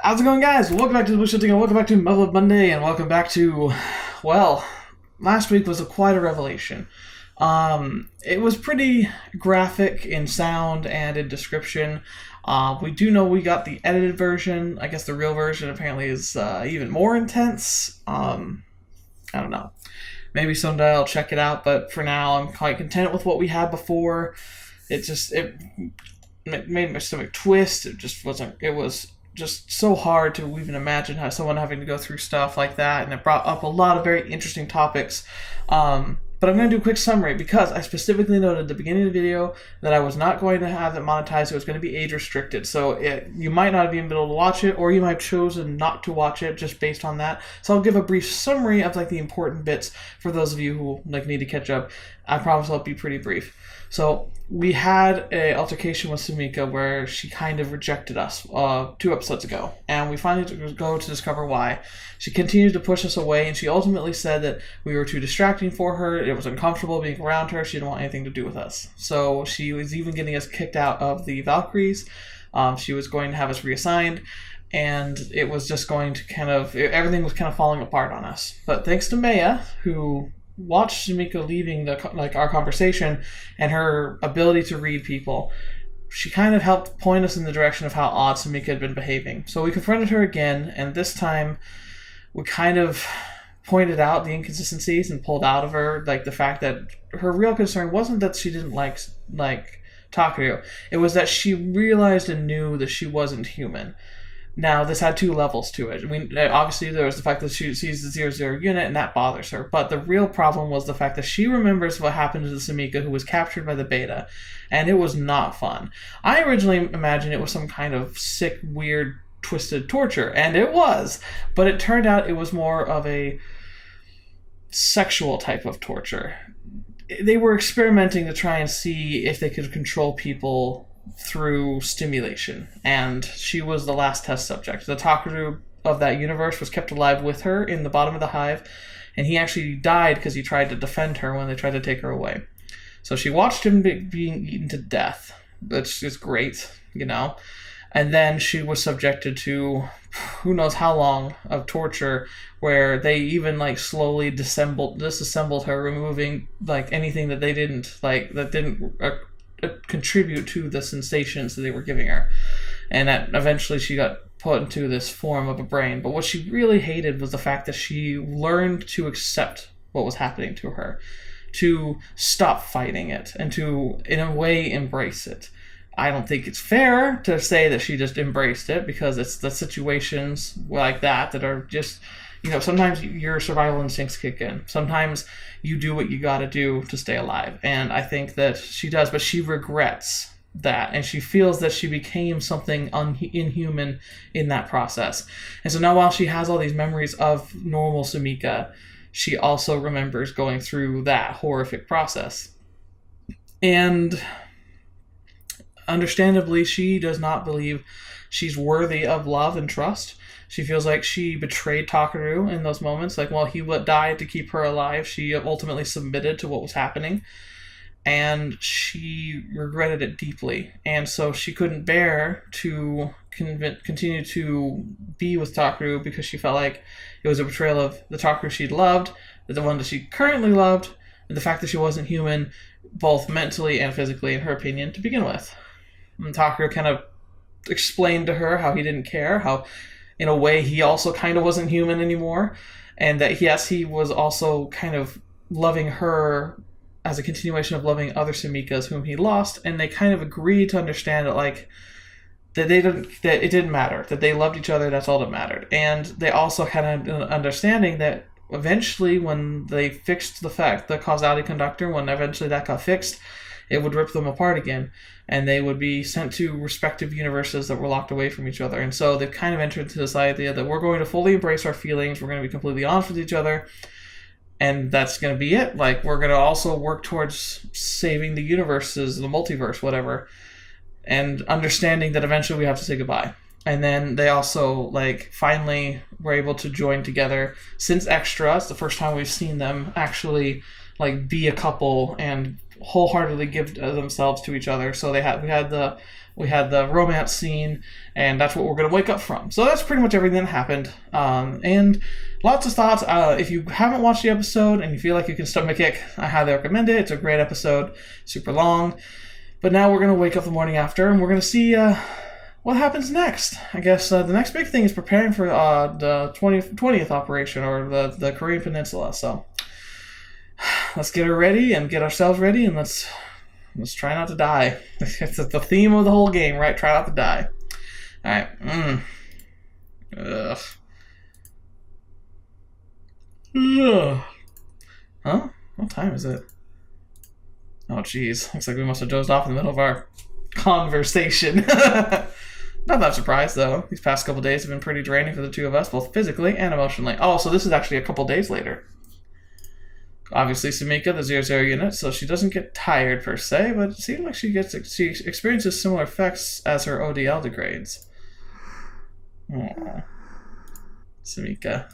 How's it going, guys? Welcome back to TheBlueShifting, and welcome back to Muv-Luv Monday, and welcome back to, well, last week was quite a revelation. It was pretty graphic in sound and in description. We do know we got the edited version. I guess the real version apparently is even more intense. I don't know. Maybe someday I'll check it out, but for now I'm quite content with what we had before. It made my stomach twist. It was just so hard to even imagine how someone having to go through stuff like that, and it brought up a lot of very interesting topics. But I'm going to do a quick summary because I specifically noted at the beginning of the video that I was not going to have it monetized. It was going to be age restricted, so you might not have even been able to watch it, or you might have chosen not to watch it just based on that. So I'll give a brief summary of the important bits for those of you who need to catch up. I promise I'll be pretty brief. So we had an altercation with Sumika where she kind of rejected us 2 episodes ago, and we finally go to discover why. She continued to push us away, and she ultimately said that we were too distracting for her. It was uncomfortable being around her. She didn't want anything to do with us. So she was even getting us kicked out of the Valkyries. She was going to have us reassigned, and it was just going to everything was kind of falling apart on us. But thanks to Maya, who watched Sumika leaving our conversation and her ability to read people, she kind of helped point us in the direction of how odd Sumika had been behaving. So we confronted her again, and this time we kind of pointed out the inconsistencies and pulled out of her the fact that her real concern wasn't that she didn't like Takeru. It was that she realized and knew that she wasn't human. Now, this had 2 levels to it. Obviously, there was the fact that she sees the 0-0 unit, and that bothers her. But the real problem was the fact that she remembers what happened to the Sumika who was captured by the beta, and it was not fun. I originally imagined it was some kind of sick, weird, twisted torture, and it was. But it turned out it was more of a sexual type of torture. They were experimenting to try and see if they could control people through stimulation, and she was the last test subject. The Takeru of that universe was kept alive with her in the bottom of the hive, and he actually died because he tried to defend her when they tried to take her away. So she watched him being eaten to death, which is great, and then she was subjected to who knows how long of torture, where they even slowly disassembled her, removing anything that they didn't contribute to the sensations that they were giving her. And that eventually she got put into this form of a brain. But what she really hated was the fact that she learned to accept what was happening to her, to stop fighting it, and to, in a way, embrace it. I don't think it's fair to say that she just embraced it, because it's the situations like that are just, sometimes your survival instincts kick in. Sometimes you do what you gotta do to stay alive. And I think that she does, but she regrets that. And she feels that she became something inhuman in that process. And so now, while she has all these memories of normal Sumika, she also remembers going through that horrific process. And understandably, she does not believe she's worthy of love and trust. She feels like she betrayed Takeru in those moments. While he died to keep her alive, she ultimately submitted to what was happening. And she regretted it deeply. And so she couldn't bear to continue to be with Takeru, because she felt like it was a betrayal of the Takeru she'd loved, the one that she currently loved, and the fact that she wasn't human, both mentally and physically, in her opinion, to begin with. And Takeru kind of explained to her how he didn't care, how in a way he also kind of wasn't human anymore, and that yes, he was also kind of loving her as a continuation of loving other Sumikas whom he lost, and they kind of agreed to understand that that it didn't matter, that they loved each other, that's all that mattered. And they also had an understanding that eventually, when they fixed the causality conductor, when eventually that got fixed, it would rip them apart again, and they would be sent to respective universes that were locked away from each other. And so they've kind of entered into this idea that we're going to fully embrace our feelings, we're going to be completely honest with each other, and that's going to be it. We're going to also work towards saving the universes, the multiverse, whatever, and understanding that eventually we have to say goodbye. And then they also finally were able to join together since Extra. It's the first time we've seen them actually be a couple and wholeheartedly give themselves to each other. So we had the we had the romance scene, and that's what we're going to wake up from. So that's pretty much everything that happened. And lots of thoughts. If you haven't watched the episode and you feel like you can stomach it, I highly recommend it. It's a great episode, super long. But now we're going to wake up the morning after, and we're going to see what happens next. I guess the next big thing is preparing for the 20th operation, or the Korean Peninsula. So let's get her ready and get ourselves ready, and let's try not to die. It's the theme of the whole game, right? Try not to die. All right. Ugh. Ugh. Huh? What time is it? Oh, jeez. Looks like we must have dozed off in the middle of our conversation. Not that I'm surprised, though. These past couple days have been pretty draining for the two of us, both physically and emotionally. Oh, so this is actually a couple days later. Obviously, Sumika, the 00 unit, so she doesn't get tired per se, but it seems like she experiences similar effects as her ODL degrades. Aww. Sumika.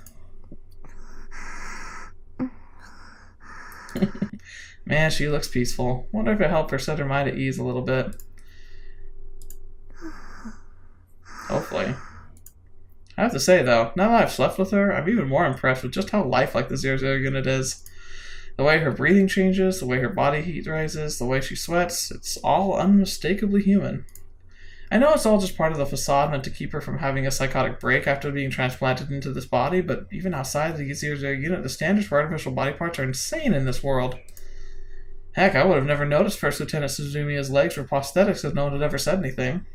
Man, she looks peaceful. Wonder if it helped her set her mind at ease a little bit. Hopefully. I have to say, though, now that I've slept with her, I'm even more impressed with just how lifelike the 00 unit is. The way her breathing changes, the way her body heat rises, the way she sweats, it's all unmistakably human. I know it's all just part of the facade meant to keep her from having a psychotic break after being transplanted into this body, but even outside the 00 unit, the standards for artificial body parts are insane in this world. Heck, I would have never noticed First Lieutenant Suzumiya's legs were prosthetics if no one had ever said anything.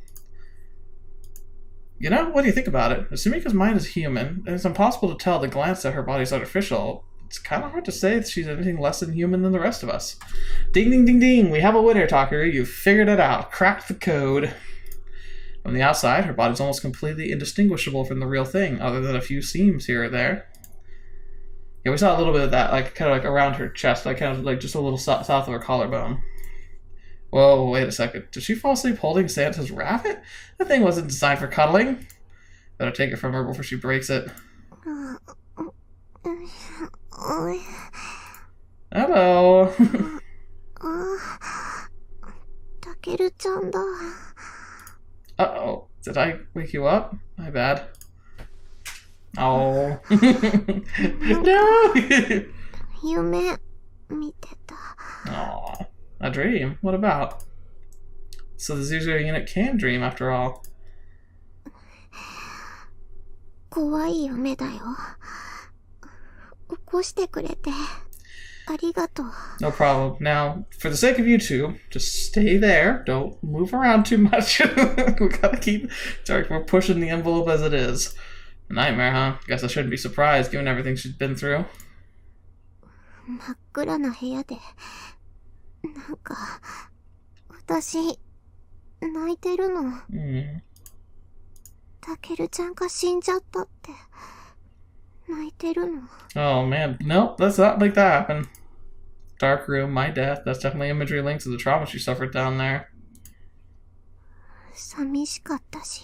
You know, what do you think about it? If Sumika's mind is human, and it's impossible to tell at a glance that her body's artificial, it's kind of hard to say that she's anything less than human than the rest of us. Ding, ding, ding, ding. We have a winner, Takeru. You figured it out. Cracked the code. From the outside, her body's almost completely indistinguishable from the real thing, other than a few seams here or there. Yeah, we saw a little bit of that, like kind of like around her chest, like kind of like just a little south of her collarbone. Whoa, wait a second. Did she fall asleep holding Santa's rabbit? That thing wasn't designed for cuddling. Better take it from her before she breaks it. Hello. Takeru-chan da. Uh-oh. Did I wake you up? My bad. Oh. No! 夢見てた。 Aw. A dream? What about? So the 00 unit can dream after all. 怖い夢だよ。起こしてくれてありがとう。 No problem. Now, for the sake of you two, just stay there. Don't move around too much. We gotta keep... Sorry, we're pushing the envelope as it is. A nightmare, huh? Guess I shouldn't be surprised given everything she's been through. 真っ暗な部屋でなんか私泣いてるの。タケルちゃんが死んじゃったって泣いてるの。 Oh man, nope, let's not make that happen. Dark room, my death. That's definitely imagery linked to the trauma she suffered down there. 寂しかったし、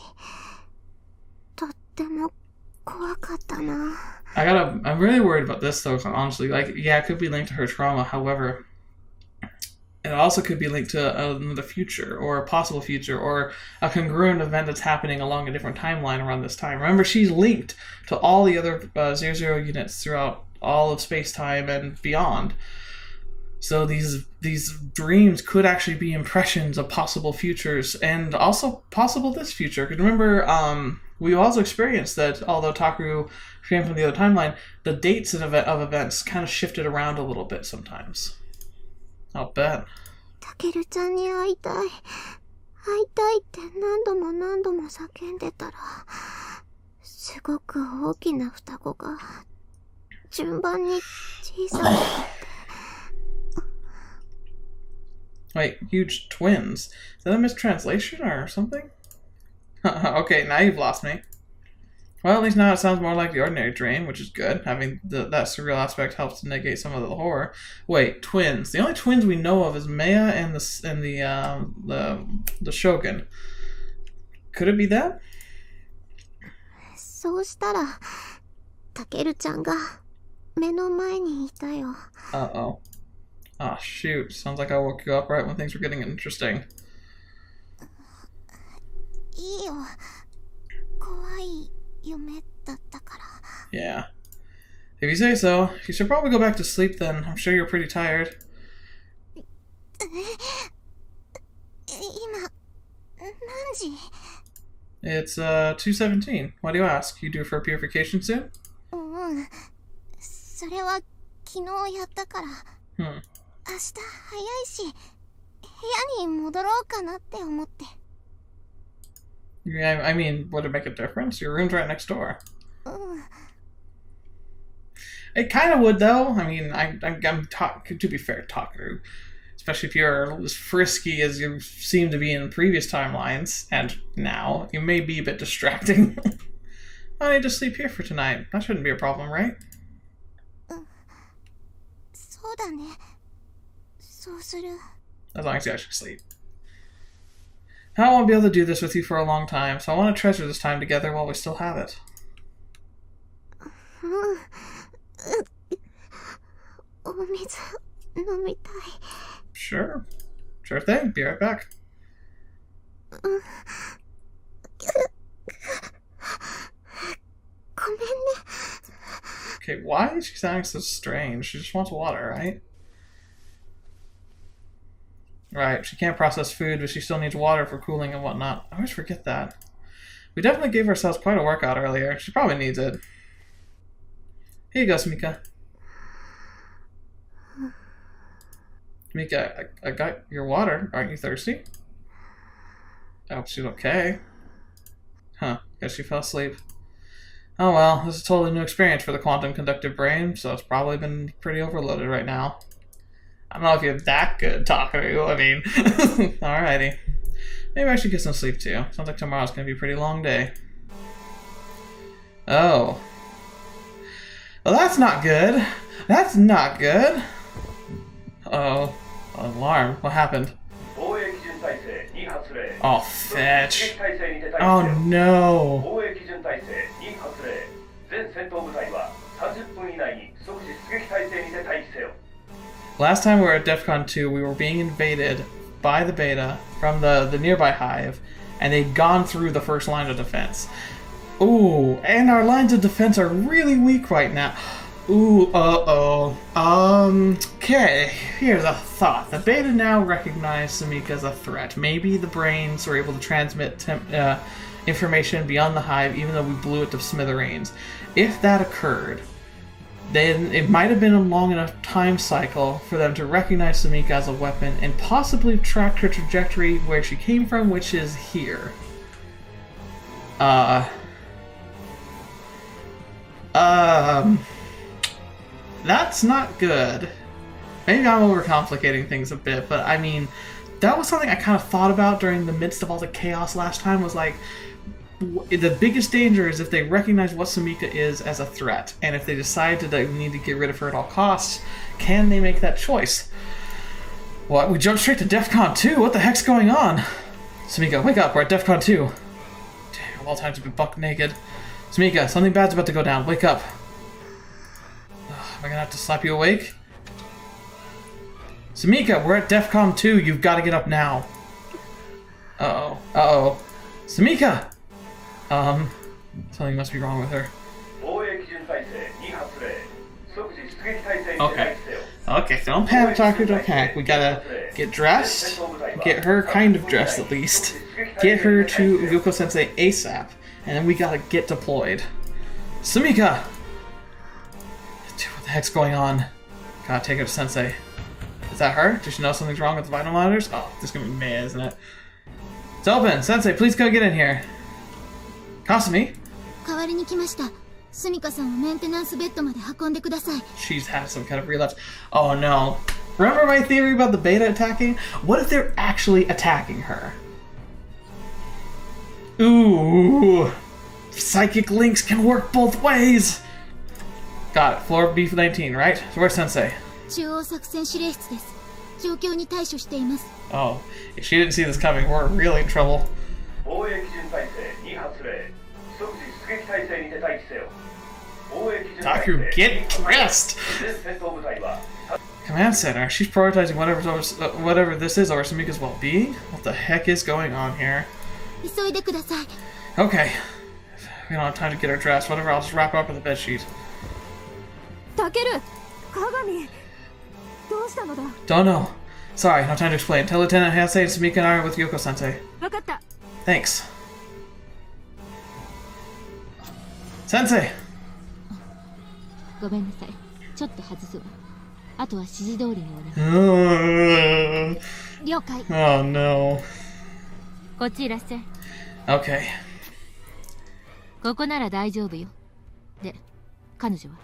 とっても怖かったな。 I'm really worried about this though, honestly. Like, yeah, it could be linked to her trauma, however, it also could be linked to another future, or a possible future, or a congruent event that's happening along a different timeline around this time. Remember, she's linked to all the other 00 units throughout all of space-time and beyond. So these dreams could actually be impressions of possible futures, and also possible this future. Because remember, we also experienced that although Takeru came from the other timeline, the dates of events kind of shifted around a little bit sometimes. I'll bet. タケルちゃんに会いたい。会いたいって何度も何度も叫んでたら、すごく大きな双子が順番に小さくなって。 Wait, huge twins. Is that a mistranslation or something? Okay, now you've lost me. Well, at least now it sounds more like the ordinary dream, which is good. Having that surreal aspect helps to negate some of the horror. Wait, twins. The only twins we know of is Maya and the Shogun. Could it be that? そうしたら、タケルちゃんが目の前にいたよ。 Uh-oh. Ah, shoot. Sounds like I woke you up right when things were getting interesting. いいよ。怖い夢だったから。Yeah. If you say so, you should probably go back to sleep then. I'm sure you're pretty tired. 今、何時？ It's 2:17. Why do you ask? You due for purification soon? うん。それは昨日やったから。Hmm. 明日早いし、部屋に戻ろうかなって思って。Yeah, I mean, would it make a difference? Your room's right next door. うん。 It kind of would, though. I mean, to be fair, Takeru, especially if you're as frisky as you seem to be in previous timelines, and now, you may be a bit distracting. I need to sleep here for tonight. That shouldn't be a problem, right? そうだね。そうする。 As long as you actually sleep. I won't be able to do this with you for a long time, so I want to treasure this time together while we still have it. うん。お水飲みたい。 Sure. Sure thing. Be right back. うん。ごめんね。 Okay, why is she sounding so strange? She just wants water, right? Right, she can't process food, but she still needs water for cooling and whatnot. I always forget that. We definitely gave ourselves quite a workout earlier. She probably needs it. Here you go, Sumika. Sumika, I got your water. Aren't you thirsty? I hope she's okay. Huh, guess she fell asleep. Oh well, this is a totally new experience for the quantum conductive brain, so it's probably been pretty overloaded right now. I don't know if you're that good, Takeru. I mean, alrighty. Maybe I should get some sleep too. Sounds like tomorrow's gonna be a pretty long day. Oh. Well, that's not good. That's not good. Uh-oh. Alarm. What happened? Oh, fetch. Oh, no. Last time we were at DEFCON 2, we were being invaded by the beta from the nearby hive, and they'd gone through the first line of defense. Ooh, and our lines of defense are really weak right now. Ooh, uh-oh. Okay, here's a thought. The beta now recognize Sumika as a threat. Maybe the brains were able to transmit information beyond the hive, even though we blew it to smithereens. If that occurred, then it might have been a long enough time cycle for them to recognize Sumika as a weapon and possibly track her trajectory where she came from, which is here. That's not good. Maybe I'm overcomplicating things a bit, but I mean, that was something I kind of thought about during the midst of all the chaos last time, was like, the biggest danger is if they recognize what Sumika is as a threat, and if they decide that they need to get rid of her at all costs, can they make that choice? What? We jumped straight to DEFCON 2? What the heck's going on? Sumika, wake up, we're at DEFCON 2. Damn, of all times to be buck naked. Sumika, something bad's about to go down, wake up. Am I gonna have to slap you awake? Sumika, we're at DEFCON 2, you've got to get up now. Uh-oh, uh-oh. Sumika! Something must be wrong with her. Okay. Okay, don't panic, Takeru, don't panic. We gotta get dressed, get her kind of dressed at least, get her to Uguko-sensei ASAP, and then we gotta get deployed. Sumika! Dude, what the heck's going on? Gotta take her to Sensei. Is that her? Does she know something's wrong with the vital monitors? Oh, this is gonna be mad, isn't it? It's open! Sensei, please go get in here. Kasumi? 代わりに来ました。スミカさんをメンテナンスベッドまで運んでください。 She's had some kind of relapse. Oh no. Remember my theory about the beta attacking? What if they're actually attacking her? Ooh. Psychic links can work both ways. Got it. Floor B19, right? So where's Sensei? 中央作戦司令室です。状況に対処しています。 Oh, if she didn't see this coming, we're really in trouble. Takeru, get dressed! Command center. She's prioritizing whatever this is over Sumika's well-being? What the heck is going on here? 急いでください。 Okay. We don't have time to get her dressed. Whatever, I'll just wrap her up with a bedsheet. タケル、鏡、どうしたのだ？ Don't know. Sorry, no time to explain. Tell Lieutenant Heisei and Sumika and I are with Yoko-sensei. わかった。 Thanks. Sensei! ごめんなさい。ちょっと外すわ。あとは指示通りにお願い。了解。Oh no. こっちいらっしゃい。Okay. ここなら大丈夫よ。で、彼女は？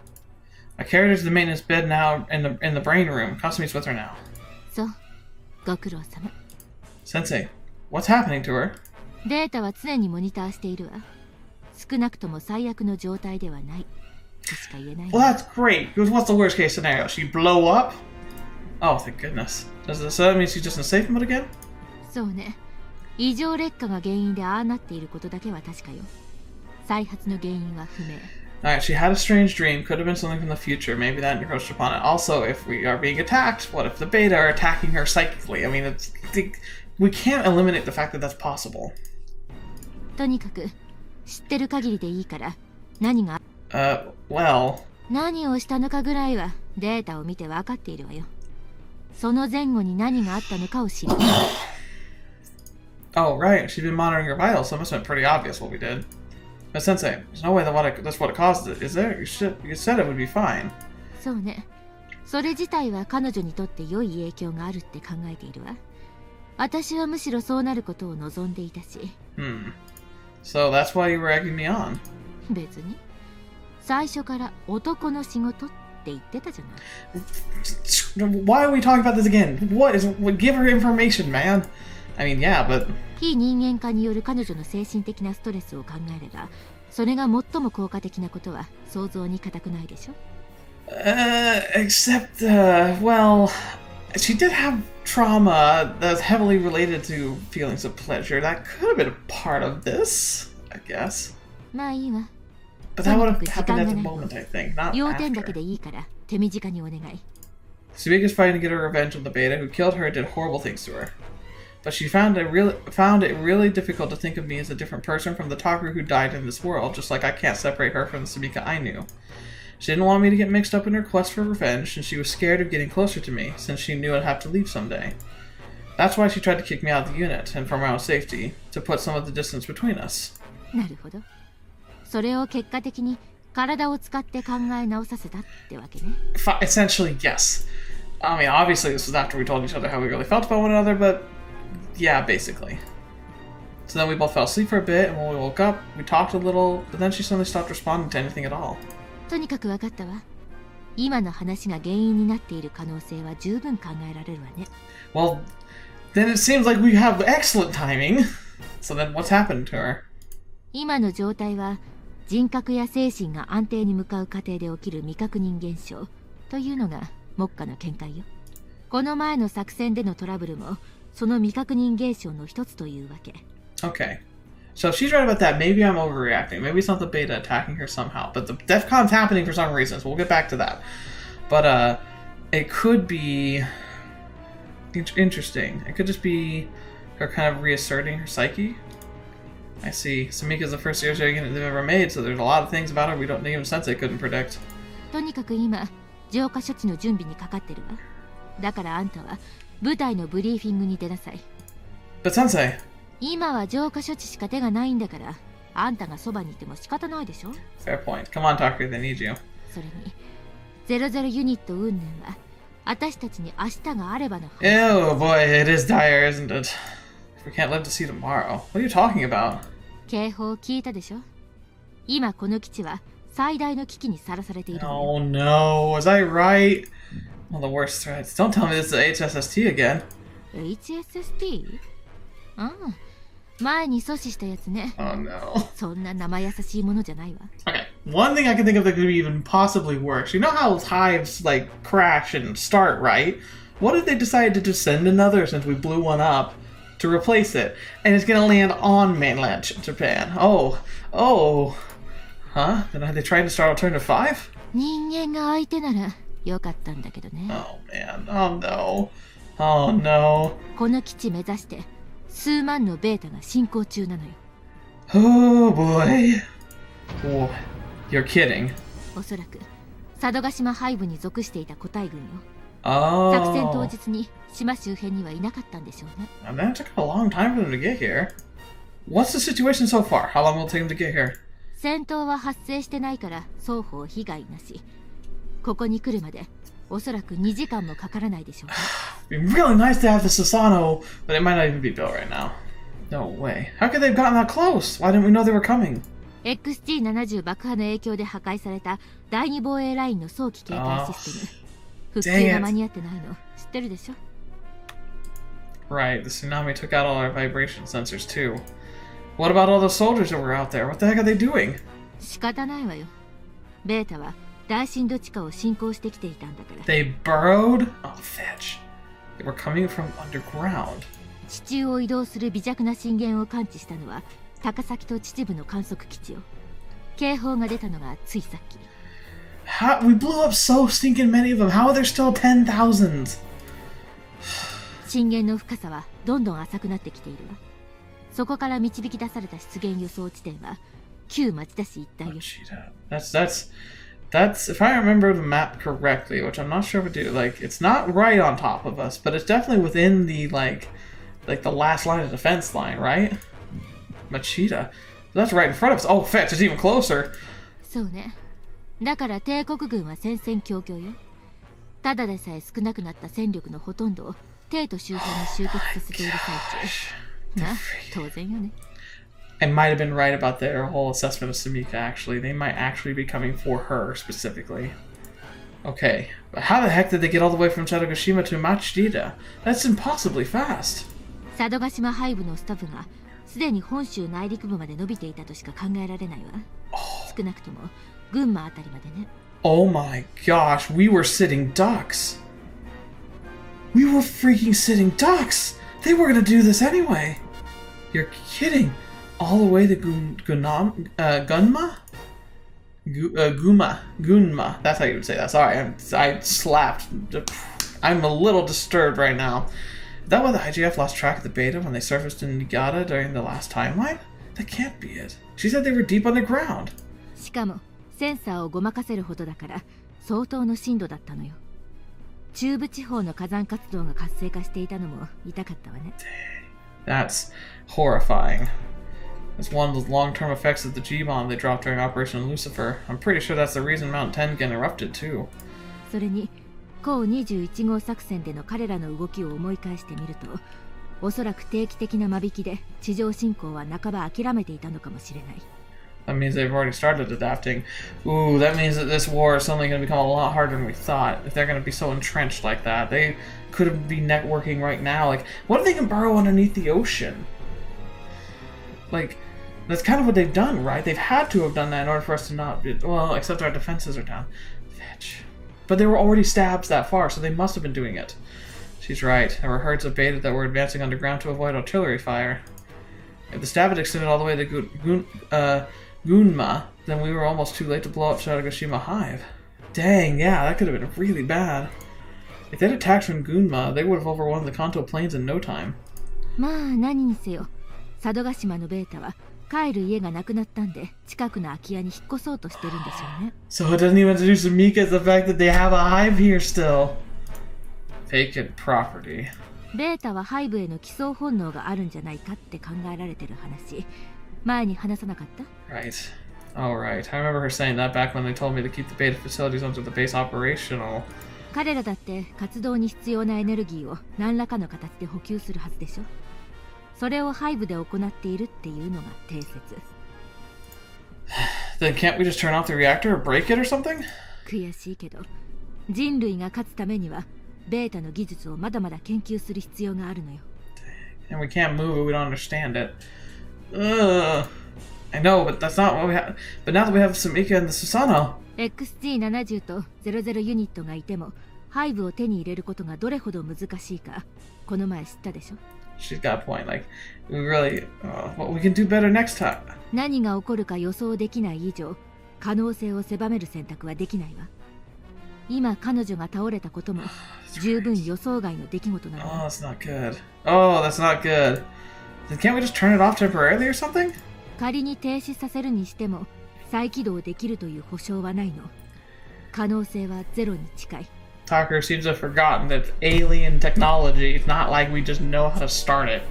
I carried her to the maintenance bed now in the brain room. Kasumi's with her now. そう。ご苦労様。Sensei, what's happening to her? データは常にモニターしているわ。少なくとも最悪の状態ではない。としか言えない。Well, that's great. Because what's the worst case scenario? She blow up? Oh, thank goodness. So that mean she's just in safe mode again? そうね。異常劣化が原因でああなっていることだけは確かよ。再発の原因は不明。Alright, she had a strange dream. Could have been something from the future. Maybe that encroached upon it. Also, if we are being attacked, what if the beta are attacking her psychically? I mean, we can't eliminate the fact that that's possible. とにかく、知ってる限りでいいから、何がwell... 何をしたのかぐらいはデータを見て分かっているわよ。その前後に何があったのかを知る。Oh, right. She'd been monitoring her vitals, so it must have been pretty obvious what we did. But Sensei, there's no way that's what it caused it, is there? You said it would be fine. そうね。それ自体は彼女にとって良い影響があるって考えているわ。私はむしろそうなることを望んでいたし。So that's why you were egging me on. 別に。最初から男の仕事って言ってたじゃない。Why are we talking about this again? Give her information, man. I mean, yeah, but... 非人間化による彼女の精神的なストレスを考えれば、それが最も効果的なことは想像に難くないでしょ。Except, well, she did have trauma that's heavily related to feelings of pleasure. That could have been a part of this, I guess. まあいいわ。 But that would have happened at the moment, I think, not 要点だけ after. でいいから手短にお願い。Sumika's fighting to get her revenge on the beta who killed her and did horrible things to her. But she found it really difficult to think of me as a different person from the Takeru who died in this world, just like I can't separate her from the Sumika I knew. She didn't want me to get mixed up in her quest for revenge, and she was scared of getting closer to me, since she knew I'd have to leave someday. That's why she tried to kick me out of the unit, and for my own safety, to put some of the distance between us. なるほど。それを結果的に体を使って考え直させたってわけね。Essentially, yes. I mean, obviously this was after we told each other how we really felt about one another, but yeah, basically. So then we both fell asleep for a bit, and when we woke up, we talked a little, but then she suddenly stopped responding to anything at all. とにかく分かったわ。今の話が原因になっている可能性は十分考えられるわね。Well, then it seems like we have excellent timing. So then what's happened to her? 今の状態は人格や精神が安定に向かう過程で起きる未確認現象というのが目下の見解よ。この前の作戦でのトラブルもその未確認現象の一つというわけ。Okay. So if she's right about that, maybe I'm overreacting. Maybe it's not the beta attacking her somehow. But the DEFCON's happening for some reason, so we'll get back to that. But it could be interesting. It could just be her kind of reasserting her psyche. I see. Sumika's the first series they've ever made, so there's a lot of things about her we don't even Sensei couldn't predict. とにかく今、浄化処置の準備にかかってるわ。だからあんたは部隊のブリーフィングに出なさい。But Sensei! 今は浄化処置しか手がないんだから、あんたがそばにいても仕方ないでしょ。 Fair point. Come on, Takeru, they need you. それに、00ユニット云々は、私たちに明日があればの話。Ew, boy, it is dire, isn't it? If we can't live to see tomorrow. What are you talking about? 警報聞いたでしょ。今この基地は最大の危機にさらされている。Oh no, was I right? One of the worst threats. Don't tell me this is HSST again. HSST? ああ、前に阻止したやつね。Oh no. そんな生優しいものじゃないわ。Okay, one thing I can think of that could be even possibly worse. You know how hives like crash and start, right? What if they decided to just send another since we blew one up to replace it, and it's gonna land on mainland Japan? Oh, huh? Then are they trying to start Alternative 5? 人間が相手ならよかったんだけどね。Oh man, oh no, oh no. この基地目指して数万のベータが進行中なのよ。Oh boy. Oh, you're kidding. おそらく佐渡島ハイブに属していた個体群よ。 Oh. 作戦当日に島周辺にはいなかったんでしょうね。And that took a long time for them to get here. What's the situation so far? How long will it take them to get here? 戦闘は発生してないから双方被害なし。ここに来るまでおそらく2時間もかからないでしょうね。It'd be really nice to have the susano-o, but it might not even be built right now. No way. How could they have gotten that close? Why didn't we know they were coming? XT70 爆破の影響で破壊された第2防衛ラインの早期警戒システム。復旧が間に合ってないの知ってるでしょ？ Right, the tsunami took out all our vibration sensors too. What about all the soldiers that were out there? What the heck are they doing? 仕方ないわよ。ベータは大深度地下を進行してきていたんだから。They burrowed? Oh, fetch. They were coming from underground. 地中を移動する微弱な震源を感知したのは高崎と秩父の観測基地よ。警報が出たのがついさっき。How, we blew up so stinking many of them. How are there still 10,000? 震源の深さはどんどん浅くなってきているわ。そこから導き出された出現予想地点は旧町田市一帯よ。That's if I remember the map correctly, which I'm not sure if it do. Like, it's not right on top of us, but it's definitely within the like the last line of defense line, right? Machida. That's right in front of us. Oh, fetch! It's even closer. そうね。だから帝国軍は戦々恐々よ。ただでさえ少なくなった戦力のほとんどを帝都周辺に集結させている最中。まあ、当然よね。I might have been right about their whole assessment of Sumika, actually. They might actually be coming for her, specifically. Okay, but how the heck did they get all the way from Sadagoshima to Machida? That's impossibly fast. 佐渡島ハイブのスタッフがすでに本州内陸部まで伸びていたとしか考えられないわ。少なくとも群馬あたりまでね。Oh my gosh, we were sitting ducks. We were freaking sitting ducks! They were gonna do this anyway. You're kidding. All the way to Gunma? Gunma. That's how you would say that. Sorry, I slapped. I'm a little disturbed right now. Is that why the IGF lost track of the beta when they surfaced in Niigata during the last timeline? That can't be it. She said they were deep underground. しかもセンサーをごまかせるほどだから相当の深度だったのよ。中部地方の火山活動が活性化していたのも痛かったわね。That's horrifying. It's one of the long-term effects of the G-bomb they dropped during Operation Lucifer. I'm pretty sure that's the reason Mount Tengen erupted too. それに高21号作戦での彼らの動きを思い返してみると、おそらく定期的な間引きで地上侵攻は半ば諦めていたのかもしれない。That means they've already started adapting. Ooh, that means that this war is suddenly going to become a lot harder than we thought. If they're going to be so entrenched like that, they could be networking right now. Like, what if they can burrow underneath the ocean? Like, that's kind of what they've done, right? They've had to have done that in order for us to not be, well, except our defenses are down. Fetch. But they were already stabs that far, so they must have been doing it. She's right. There were herds of beta that were advancing underground to avoid artillery fire. If the stab had extended all the way to Gunma, then we were almost too late to blow up Sadagoshima Hive. Dang, yeah, that could have been really bad. If they'd attacked from Gunma, they would have overwhelmed the Kanto Plains in no time. まあ何にせよ、佐渡島のベータは帰る家がなくなったんで近くの空き家に引っ越そうとしてるんでしょうね。So it doesn't even introduce Sumika as the fact that they have a hive here still. Vacant property. ベータはハイブへの寄贈本能があるんじゃないかって考えられてる話。前に話さなかった？ Right. Oh, right. I remember her saying that back when they told me to keep the beta facilities onto the base operational. 彼らだって活動に必要なエネルギーを何らかの形で補給するはずでしょ。それをハイブで行っているっていうのが定説。Then can't we just turn off the reactor or break it or something? 悔しいけど、人類が勝つためにはベータの技術をまだまだ研究する必要があるのよ。And we can't move it, we don't understand it. Ugh. I know, but that's not what we have. But now that we have Sumika and the Susano. XT70 と00ユニットがいても、ハイブを手に入れることがどれほど難しいか、この前知ったでしょ。She's got a point. Like, we really, well, we can do better next time. 何が起こるか予想できない以上、可能性を狭める選択はできないわ。今彼女が倒れたことも十分予想外の出来事なの。Oh, that's not good. Oh, that's not good. Can't we just turn it off temporarily or something? 仮に停止させるにしても再起動できるという保証はないの。可能性はゼロに近い。Takeru seems to have forgotten that it's alien technology. It's not like we just know how to start it.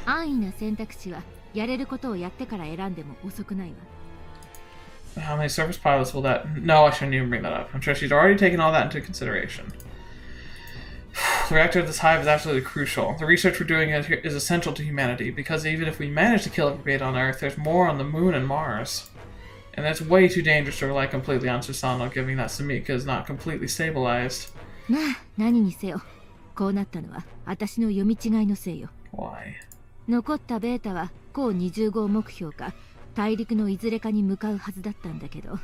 安易な選択肢はやれることをやってから選んでも遅くないわ。How many surface pilots will that... No, I shouldn't even bring that up. I'm sure she's already taken all that into consideration. The reactor of this hive is absolutely crucial. The research we're doing is essential to humanity, because even if we manage to kill everybody on Earth, there's more on the Moon and Mars. And that's way too dangerous to rely completely on Susano, given that Sumika is not completely stabilized. まあ、何にせよ。こうなったのは私の読み違いのせいよ。Why? 残ったベータは高20号目標か大陸のいずれかに向かうはずだったんだけど、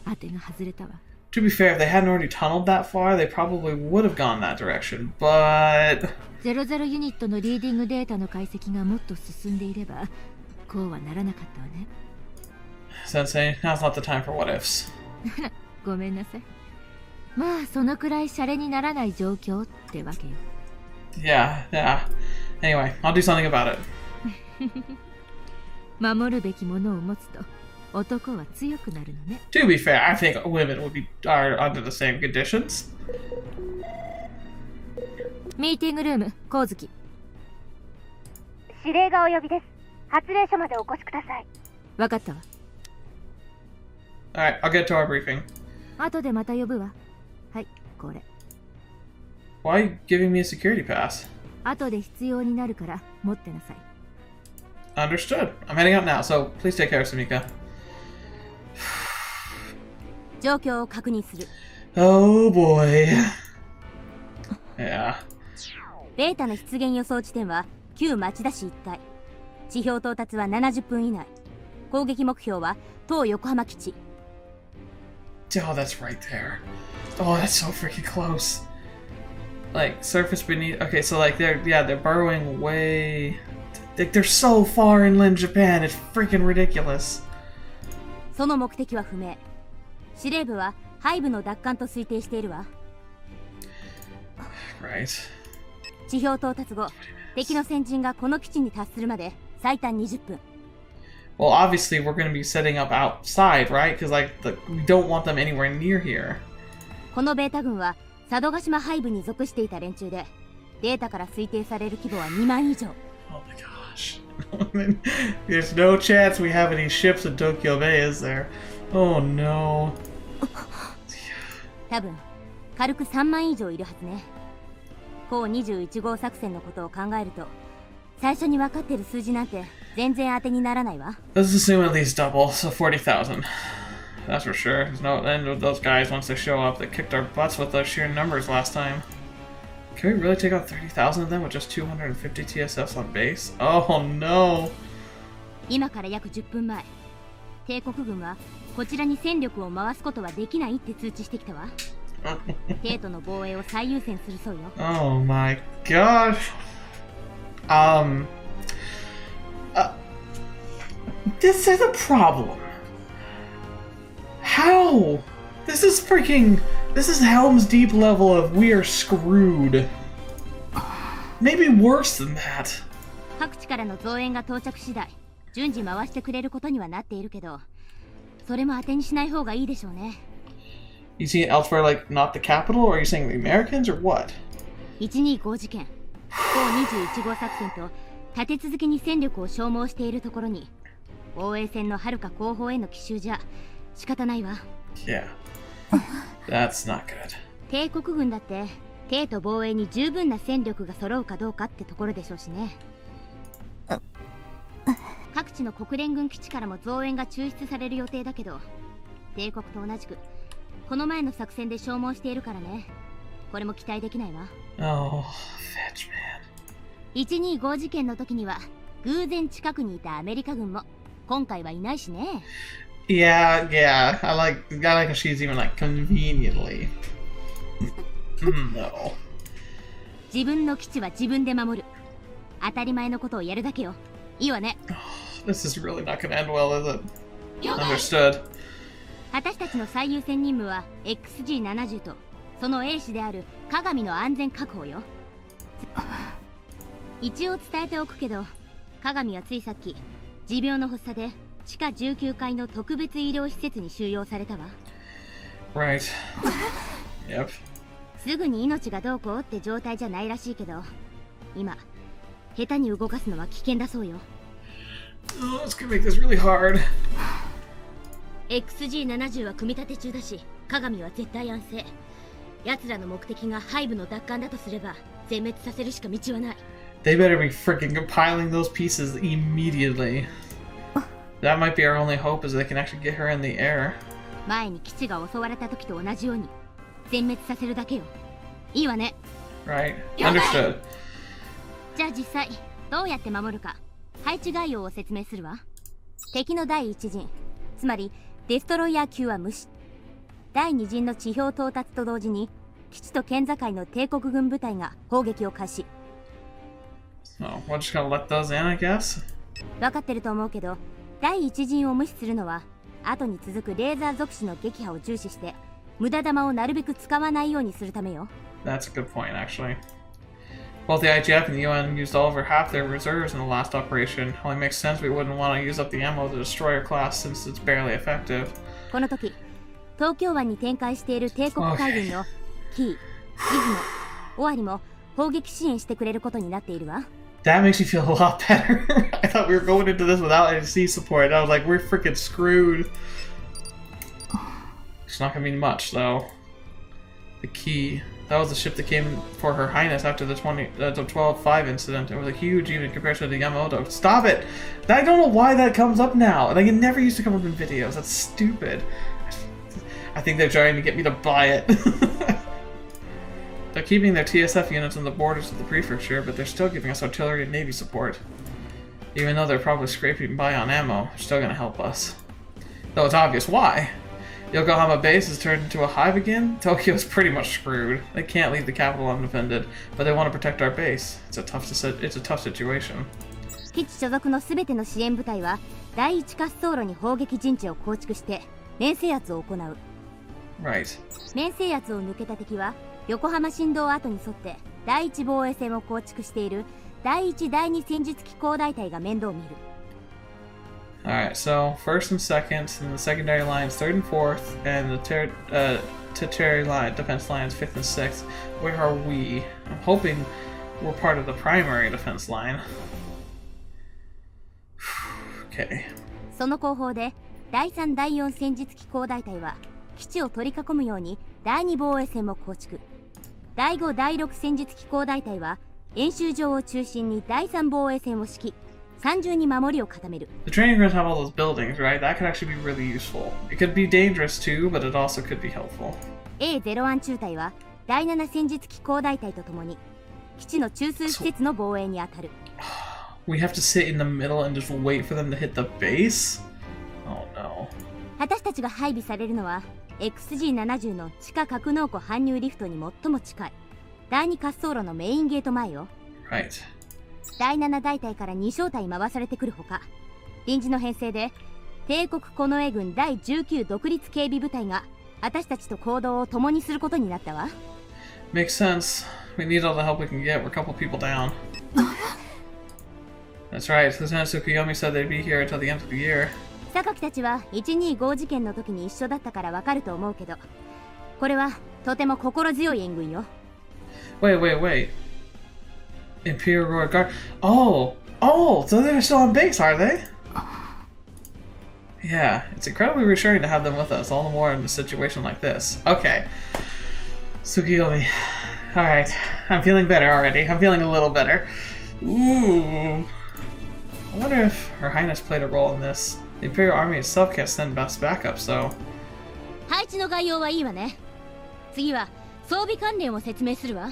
当てが外れたわ。To be fair, if they hadn't already tunneled that far, they probably would have gone that direction, but... 00ユニットのリーディングデータの解析がもっと進んでいれば、こうはならなかったわね。Sensei, now's not the time for what ifs. ごめんなさい。まあ、そのくらいシャレにならない状況ってわけよ。Yeah. Anyway, I'll do something about it. 守るべきものを持つと、男は強くなるのね。To be fair, I think women are under the same conditions. ミーティングルーム、光月。指令がお呼びです。発令所までお越しください。わかったわ。Alright, I'll get to our briefing. 後でまた呼ぶわ。はい、これ。Why are you giving me a security pass? 後で必要になるから持ってなさい。Understood. I'm heading out now, so please take care, Sumika. 状況を確認する。Oh boy. Yeah. ベータの出現予想地点は旧町田市一帯。地表到達は70分以内。攻撃目標は東横浜基地。Oh, that's right there. Oh, that's so freaking close. Like, surface beneath... Okay, so like, they're burrowing way... Like, they're so far inland Japan, it's freaking ridiculous. その目的は不明。司令部は背部の奪還と推定しているわ。Right. 地表到達後、敵の先陣がこの基地に達するまで最短20分。Well, obviously, we're going to be setting up outside, right? Because, like, we don't want them anywhere near here. このベータ軍は佐渡島背部に属していた連中で、データから推定される規模は2万以上。Oh my gosh. There's no chance we have any ships in Tokyo Bay, is there? Oh no. 多分、軽く3万以上いるはずね。高21号作戦のことを考えると、最初に分かってる数字なんて全然当てにならないわ。Let's assume at least double, so 40,000. That's for sure. There's no end with those guys once they show up. They kicked our butts with those sheer numbers last time. Can we really take out 30,000 of them with just 250 TSFs on base? Oh no! 今から約10分前、帝国軍はこちらに戦力を回すことはできないって通知してきたわ。帝都の防衛を最優先するそうよ。Oh my gosh! This is a problem. How? This is Helm's Deep level of we are screwed. Maybe worse than that. 各地からの増援が到着次第、順次回してくれることにはなっているけど、それも当てにしない方がいいでしょうね。You see it elsewhere, like not the capital, or are you saying the Americans, or what? 125事件、高21号作戦と立て続けに戦力を消耗しているところに、防衛線の遥か後方への奇襲じゃ仕方ないわ。Yeah. That's not good. 帝国軍だって帝都防衛に十分な戦力が揃うかどうかってところでしょうしね。各地の国連軍基地からも増援が抽出される予定だけど、帝国と同じくこの前の作戦で消耗しているからね。これも期待できないわ。Oh, fetch man. 125事件の時には偶然近くにいたアメリカ軍も今回はいないしね。Yeah. I like how she's even like conveniently. No. 自分の基地は自分で守る。当たり前のことをやるだけよ。いいわね。This is really not gonna end well, is it? Understood. 私たちの最優先任務は XG70 とその A 氏である鏡の安全確保よ。一応伝えておくけど、鏡はついさっき持病の発作で地下19階の特別医療施設に収容されたわ。 Right. Yep. すぐに命がどうこうって状態じゃないらしいけど、今下手に動かすのは危険だそうよ。 Oh, it's gonna make this really hard. XG70 は組み立て中だし、鏡は絶対安静。奴らの目的が背部の奪還だとすれば全滅させるしか道はない。 They better be freaking compiling those pieces immediately. That might be our only hope, is they can actually get her in the air. 前に基地が襲われた時と同じように全滅させるだけよ。いいわね。 Right. Understood. じゃあ実際どうやって守るか配置概要を説明するわ。敵の第一陣、つまりデストロイヤー級は無視。第二陣の地表到達と同時に基地と県境の帝国軍部隊が砲撃を開始。 So we're just gonna let those in, I guess. 分かってると思うけど、第一陣を無視するのは後に続くレーザー属士の撃破を重視して無駄弾をなるべく使わないようにするためよ。 That's a good point, actually. Both the IGF and the UN used over half their reserves in the last operation. Only makes sense we wouldn't want to use up the ammo of the destroyer class since it's barely effective. この時東京湾に展開している帝国海軍のキー、ギズモ、オアリも砲撃支援してくれることになっているわ。 That makes me feel a lot better. I thought we were going into this without any sea support. I was like, we're freaking screwed. It's not gonna mean much, though. The key. That was the ship that came for Her Highness after the 12-5 incident. It was a huge even in comparison to the Yamamoto. Stop it! I don't know why that comes up now. Like, it never used to come up in videos. That's stupid. I think they're trying to get me to buy it. They're keeping their TSF units on the borders of the prefecture, but they're still giving us artillery and navy support. Even though they're probably scraping by on ammo, they're still gonna help us. Though it's obvious why. Yokohama base is turned into a hive again? Tokyo's pretty much screwed. They can't leave the capital undefended, but they want to protect our base. It's a tough situation. 基地所属のすべての支援部隊は第一滑走路に砲撃陣地を構築して面制圧を行う。 Right. 面制圧を抜けた敵は横浜新道跡に沿って第一防衛線を構築している第一第二戦術機構大隊が面倒を見る。 Alright, so first and second, and the secondary lines third and fourth, and the tertiary line, defense lines fifth and sixth. Where are we? I'm hoping we're part of the primary defense line. Okay. その後方で第3第4戦術機構大隊は基地を取り囲むように第2防衛線を構築。第5第6戦術機構大隊は演習場を中心に第3防衛線を敷き、三重に守りを固める。 The training grounds have all those buildings, right? That could actually be really useful. It could be dangerous too, but it also could be helpful. A01 中隊は第7戦術機構大隊とともに基地の中枢施設の防衛に当たる。 We have to sit in the middle and just wait for them to hit the base? Oh no. 私たちが配備されるのは XG70 の地下格納庫搬入リフトに最も近い第2滑走路のメインゲート前よ。 Right. 第7大隊から2小隊回されてくるほか、臨時の編成で帝国近衛軍第19独立警備部隊が私たちと行動を共にすることになったわ。 Makes sense. We need all the help we can get. We're a couple people down. That's right. Lieutenant Tsukuyomi said they'd be here until the end of the year. 榊たちは125事件の時に一緒だったからわかると思うけど、これはとても心強い援軍よ。 Wait. Imperial Royal Guard. Oh, so they're still on base, are they? Yeah, it's incredibly reassuring to have them with us, all the more in a situation like this. Okay. Tsukuyomi. Alright, I'm feeling better already. I'm feeling a little better. Ooh. I wonder if Her Highness played a role in this. The Imperial Army itself can't send best backup, so... 配置の概要はいいわね。次は装備関連を説明するわ。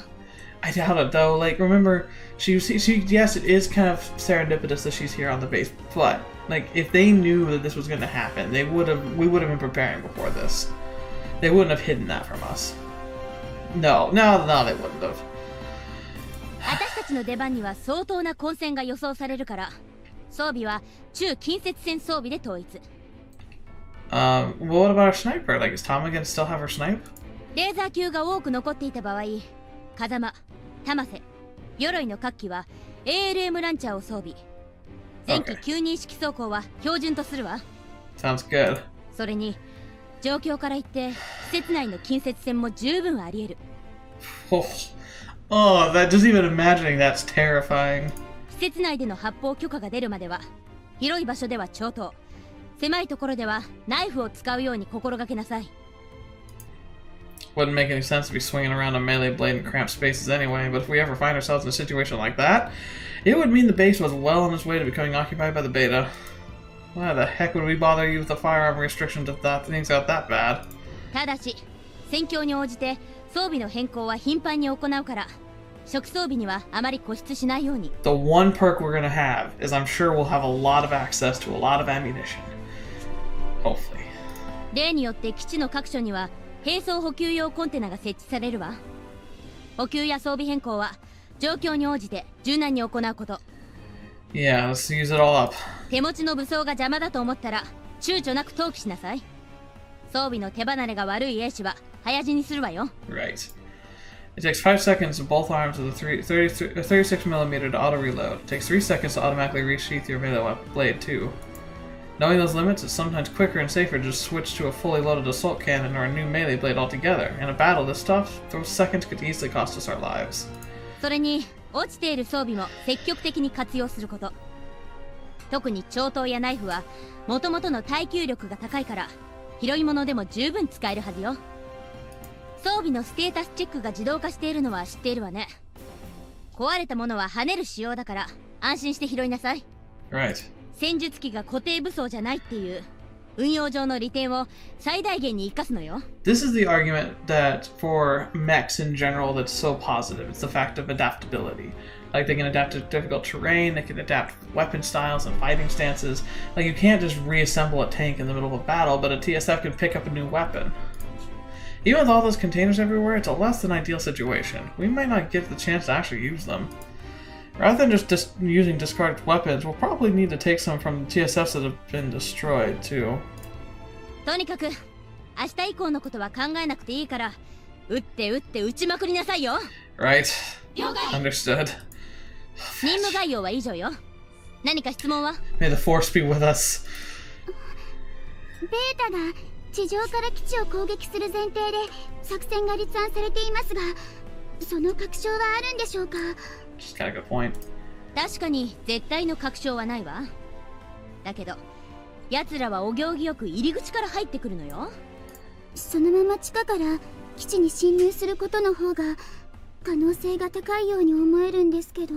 I doubt it though. Like, remember, she yes, it is kind of serendipitous that she's here on the base, but like, if they knew that this was going to happen, we would have been preparing before this. They wouldn't have hidden that from us. No, they wouldn't have. 私たちの出番には相当な混戦が予想されるから、装備は中近接戦装備で統一。Well, what about our sniper? Like, is Tama gonna still have her snipe? レーザー級が多く残っていた場合、風間、玉瀬、鎧の各機は ALM ランチャーを装備。前期9人式走行は標準とするわ。Sounds good. それに状況から言って施設内の近接戦も十分あり得る。Oh, that just even imagining that's terrifying. 施設内での発砲許可が出るまでは広い場所では長刀、狭いところではナイフを使うように心がけなさい。Wouldn't make any sense to be swinging around a melee blade in cramped spaces anyway, but if we ever find ourselves in a situation like that, it would mean the base was well on its way to becoming occupied by the beta. Why the heck would we bother you with the firearm restrictions if that things got that bad? ただし戦況に応じて装備の変更は頻繁に行うから、初期装備にはあまり固執しないように。The one perk we're gonna have is I'm sure we'll have a lot of access to a lot of ammunition. Hopefully. 例によって基地の各所には兵装補給用コンテナが設置されるわ。補給や装備変更は状況に応じて柔軟に行うこと。Yeah, let's use it all up. 手持ちの武装が邪魔だと思ったら躊躇なく投棄しなさい。装備の手離れが悪い兵士は早死にするわよ。Right. It takes 5 seconds of both arms of the 36mm to auto-reload. It takes 3 seconds to automatically resheath your melee blade, too. Knowing those limits, it's sometimes quicker and safer to just switch to a fully loaded assault cannon or a new melee blade altogether. In a battle this tough, those seconds could easily cost us our lives. それに落ちている装備も積極的に活用すること。特に長刀やナイフは元々の耐久力が高いから広いものでも十分使えるはずよ。装備のステータスチェックが自動化しているのは知っているわね。壊れたものは跳ねる仕様だから安心して拾いなさい。 Right. 戦術機が固定武装じゃないっていう運用上の利点を最大限に生かすのよ。 This is the argument that for mechs in general that's so positive. It's the fact of adaptability. Like they can adapt to difficult terrain, they can adapt weapon styles and fighting stances. Like you can't just reassemble a tank in the middle of a battle, but a TSF can pick up a new weapon. Even with all those containers everywhere, it's a less than ideal situation. We might not get the chance to actually use them. Rather than just using discarded weapons, we'll probably need to take some from the TSFs that have been destroyed, too. とにかく明日以降のことは考えなくていいから撃って撃ちまくりなさいよ。 Right. 了解。 Understood. 任務概要は以上よ。何か質問は？ May the force be with us. ベータが地上から基地を攻撃する前提で作戦が立案されていますが、その確証はあるんでしょうか？ Just got a good point. 確かに絶対の確証はないわ。だけど奴らはお行儀よく入り口から入ってくるのよ。そのまま地下から基地に侵入することの方が可能性が高いように思えるんですけど。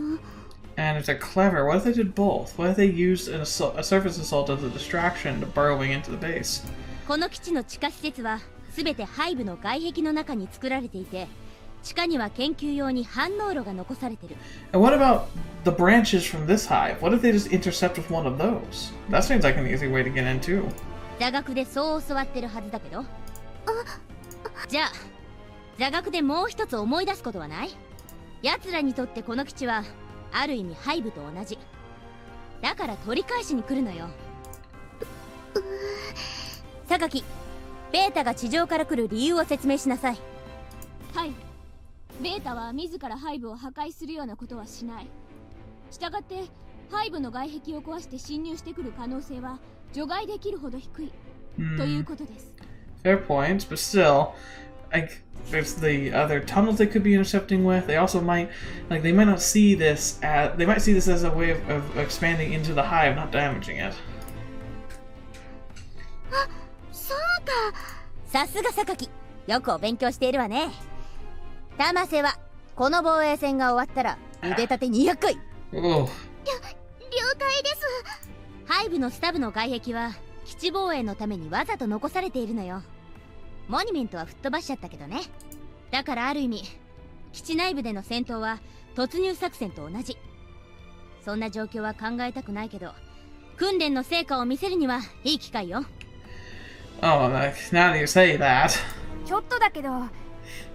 And if they're clever, what if they did both? What if they used a surface assault as a distraction to burrowing into the base? この基地の地下施設は全て背部の外壁の中に作られていて、地下には研究用に反応路が残されてる。 And what about the branches from this hive? What if they just intercept with one of those? That seems like an easy way to get in too. 座学でそう教わってるはずだけど。じゃあ座学でもう一つ思い出すことはない？奴らにとってこの基地はある意味背部と同じ。だから取り返しに来るのよ。榊、ベータが地上から来る理由を説明しなさい。はい。ベータは自ら背部を破壊するようなことはしない。したがって背部の外壁を壊して侵入してくる可能性は除外できるほど低い、ということです。 Fair points, but still, there's the other tunnels they could be intercepting with. They also might, they might not see this as, they might see this as a way of expanding into the hive, not damaging it. あ、そうか。さすが榊、よくお勉強しているわね。玉瀬はこの防衛戦が終わったら腕立て200回。Oh. 了解です。背部のスタブの外壁は基地防衛のためにわざと残されているのよ。モニュメントは吹っ飛ばしちゃったけどね。だからある意味基地内部での戦闘は突入作戦と同じ。そんな状況は考えたくないけど、訓練の成果を見せるにはいい機会よ。Oh, now that you say that. ちょっとだけど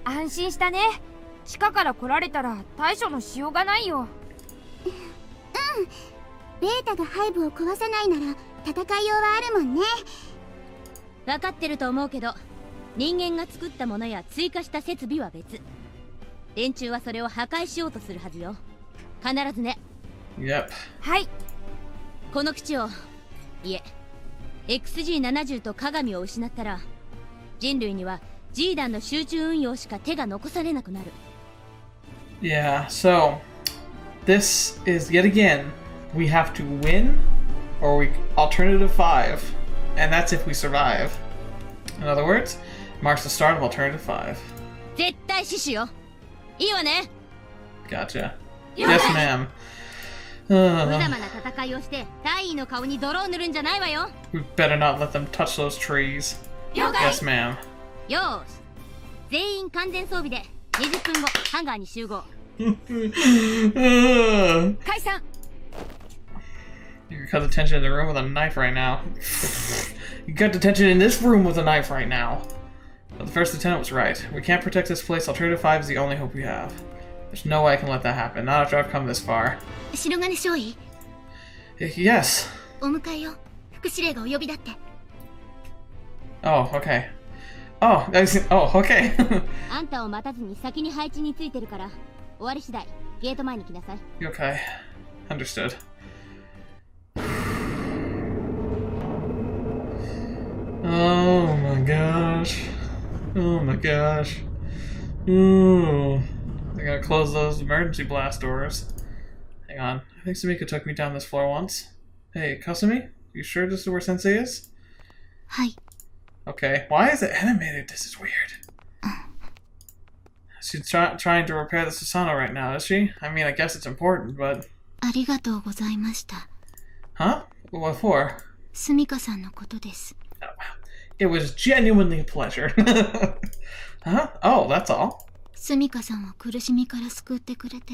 安心したね。地下から来られたら対処のしようがないよ。ベータが背部を壊さないなら戦いようはあるもんね。分かってると思うけど、人間が作ったものや追加した設備は別。連中はそれを破壊しようとするはずよ。必ずね。Yep. はい。この基地を、いえ、XG70 と鏡を失ったら、人類には G 弾の集中運用しか手が残されなくなる。Yeah, so this is yet again, we have to win or we alternative 5, and that's if we survive. In other words, marks the start of alternative 5. 絶対死守よ。いいわね。 Gotcha. Yes, ma'am. 無様な戦いをして大尉の顔に泥を塗るんじゃないわよ。 We better not let them touch those trees. Yes, ma'am. よーし。全員完全装備で20分後ハンガーに集合。解散。 You cut the tension in the room with a knife right now. You cut the tension in this room with a knife right now. But the first lieutenant was right. We can't protect this place. Alternative 5 is the only hope we have. There's no way I can let that happen. Not after I've come this far. 白金少尉 Yes. お迎えよ。副司令がお呼びだって。 Oh, okay. Oh, okay. あんたを待たずに先に配置についてるから、終わり次第ゲート前に来なさい。 Okay. Understood. Oh my gosh. Oh my gosh. Ooh. I gotta close those emergency blast doors. Hang on. I think Sumika took me down this floor once. Hey, Kasumi? You sure this is where Sensei is? はい。 Okay. Why is it animated? This is weird. She's trying to repair the Susano right now, is she? I mean, I guess it's important, but... ありがとうございました。 Huh? What for? スミカさんのことです。 It was genuinely a pleasure. Huh? Oh, that's all. スミカさんを苦しみから救ってくれて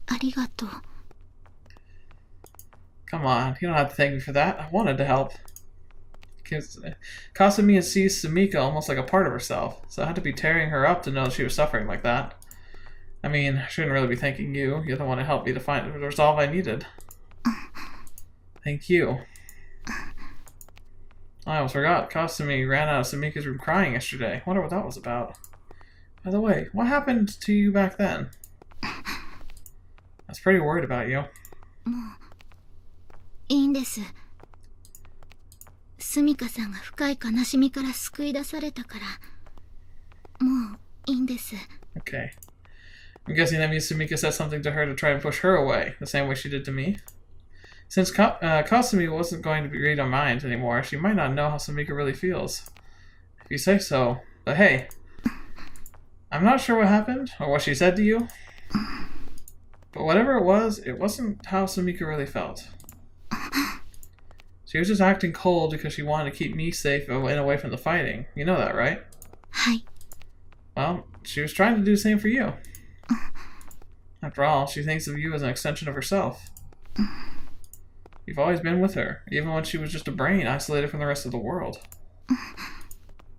ありがとう。 Come on, you don't have to thank me for that. I wanted to help. Kasumi sees Sumika almost like a part of herself, so I had to be tearing her up to know she was suffering like that. I mean, I shouldn't really be thanking you. You're the one to help me to find the resolve I needed. Thank you. I almost forgot. Kasumi ran out of Sumika's room crying yesterday. Wonder what that was about. By the way, what happened to you back then? I was pretty worried about you. もういいんです。スミカさんが深い悲しみから救い出されたからもういいんです。 Okay. I'm guessing that means Sumika said something to her to try and push her away, the same way she did to me. Since Kasumi wasn't going to read our minds anymore, she might not know how Sumika really feels. If you say so. But hey, I'm not sure what happened, or what she said to you. But whatever it wasn't how Sumika really felt. She was just acting cold because she wanted to keep me safe and away from the fighting. You know that, right? はい。 Well, she was trying to do the same for you. After all, she thinks of you as an extension of herself. You've always been with her, even when she was just a brain isolated from the rest of the world.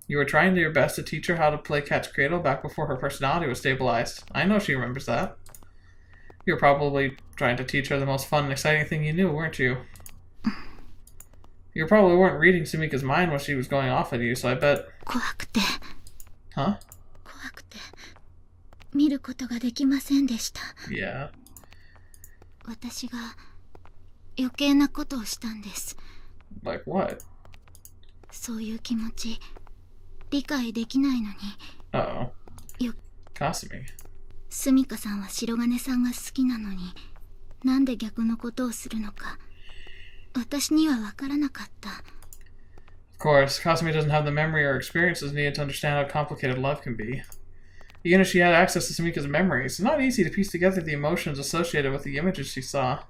You were trying your best to teach her how to play catch cradle back before her personality was stabilized. I know she remembers that. You were probably trying to teach her the most fun and exciting thing you knew, weren't you? You probably weren't reading Sumika's mind when she was going off at you, so I bet... 怖くて Huh? 怖くて見ることができませんでした。 Yeah. 私が余計なことをしたんです。 Like what? そういう気持ち理解できないのに。 Uh-oh. よ Kasumi. スミカさんは白金さんが好きなのになんで逆のことをするのか私には分からなかった。 Of course, Kasumi doesn't have the memory or experiences needed to understand how complicated love can be. Even if she had access to Sumika's memories, it's not easy to piece together the emotions associated with the images she saw.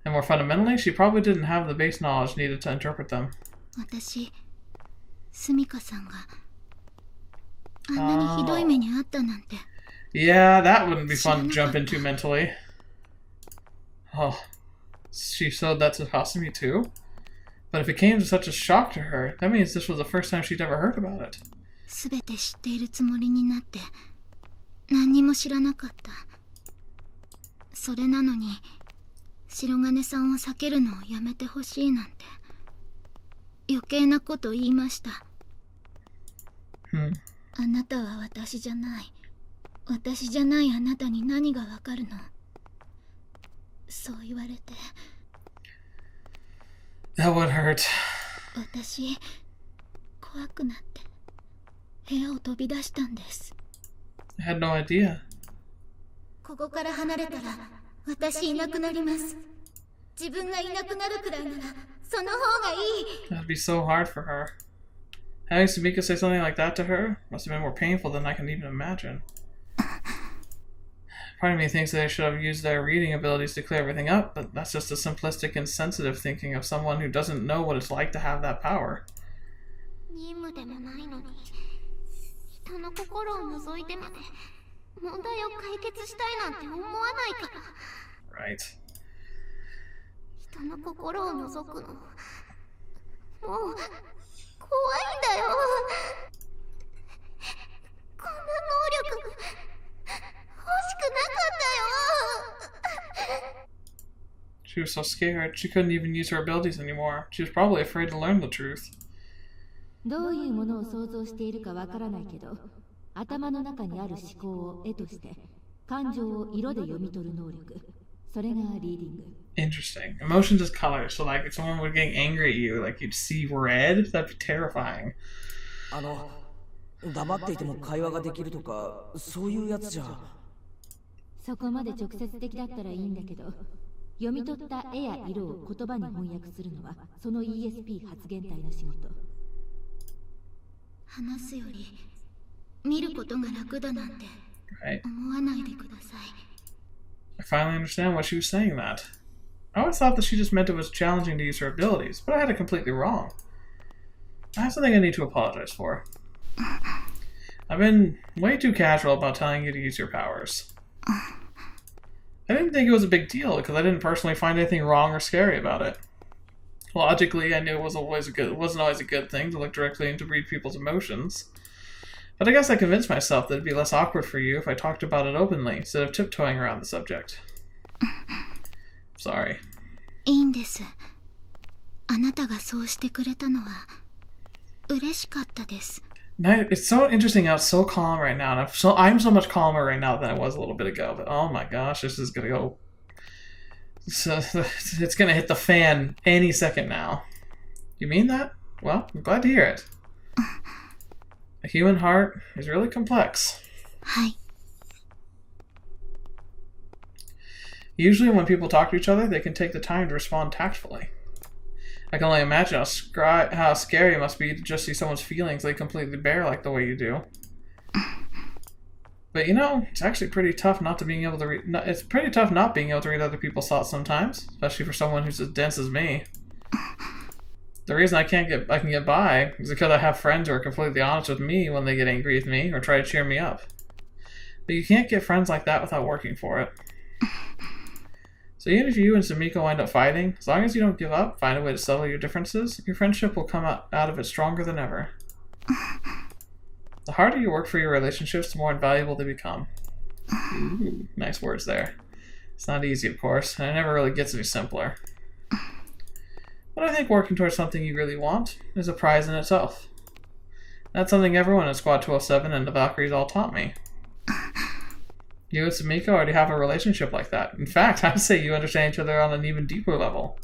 And more fundamentally, she probably didn't have the base knowledge needed to interpret them. 私スミカさんがあんなにひどい目にあったなんて。 Yeah, that wouldn't be fun to jump into mentally. Oh, she showed that to Kasumi too? But if it came to such a shock to her, that means this was the first time she'd ever heard about it. すべて知っているつもりになって何にも知らなかった。それなのに白金さんを避けるのをやめてほしいなんて余計なこと言いました。あなたは私じゃない。私じゃないあなたに何がわかるの。そう言われて That would hurt. 私怖くなって部屋を飛び出したんです。 I had no idea. ここから離れたら私いなくなります。自分がいなくなるくらいならその方がいい。 That'd be so hard for her. Having Sumika say something like that to her must have been more painful than I can even imagine. Part of me thinks that they should have used their reading abilities to clear everything up, but that's just a simplistic and sensitive thinking of someone who doesn't know what it's like to have that power. 任務でもないのに人の心を覗いてまで問題を解決したいなんて思わないから。 Right. 人の心を覗くのもう怖いんだよ。こんな能力欲しくなかったよ。 She was so scared, she couldn't even use her abilities anymore. She was probably afraid to learn the truth. どういうものを想像しているかわからないけど、頭の中にある思考を絵として感情を色で読み取る能力、それがリーディング。 Interesting. Emotions as colors. So like if someone were getting angry at you, like you'd see red, that'd be terrifying. 黙っていても会話ができるとかそういうやつじゃ。そこまで直接的だったらいいんだけど、読み取った絵や色を言葉に翻訳するのはその ESP 発言体の仕事。話すより見ることが楽だなんて思わないでください。 I finally understand why she was saying that. I always thought that she just meant it was challenging to use her abilities, but I had it completely wrong. I have something I need to apologize for. I've been way too casual about telling you to use your powers. I didn't think it was a big deal because I didn't personally find anything wrong or scary about it. Logically, I knew it wasn't always a good thing to look directly into read people's emotions. But I guess I convinced myself that it'd be less awkward for you if I talked about it openly instead of tiptoeing around the subject. Sorry. いいんです。あなたがそうしてくれたのは嬉しかったです。 It's so interesting how it's so calm right now, and I'm so much calmer right now than I was a little bit ago. But oh my gosh, this is gonna go. It's gonna hit the fan any second now. You mean that? Well, I'm glad to hear it. A human heart is really complex. はい。 Usually, when people talk to each other, they can take the time to respond tactfully. I can only imagine how scary it must be to just see someone's feelings lay completely bare like the way you do. But you know, it's actually pretty tough not being able to read other people's thoughts sometimes, especially for someone who's as dense as me. The reason I can get by is because I have friends who are completely honest with me when they get angry with me or try to cheer me up. But you can't get friends like that without working for it. So even if you and Sumika wind up fighting, as long as you don't give up, find a way to settle your differences, your friendship will come out of it stronger than ever. The harder you work for your relationships, the more invaluable they become. Ooh, nice words there. It's not easy, of course, and it never really gets any simpler. But I think working towards something you really want is a prize in itself. That's something everyone in Squad 207 and the Valkyries all taught me. You and Sumika already have a relationship like that. In fact, I'd say you understand each other on an even deeper level.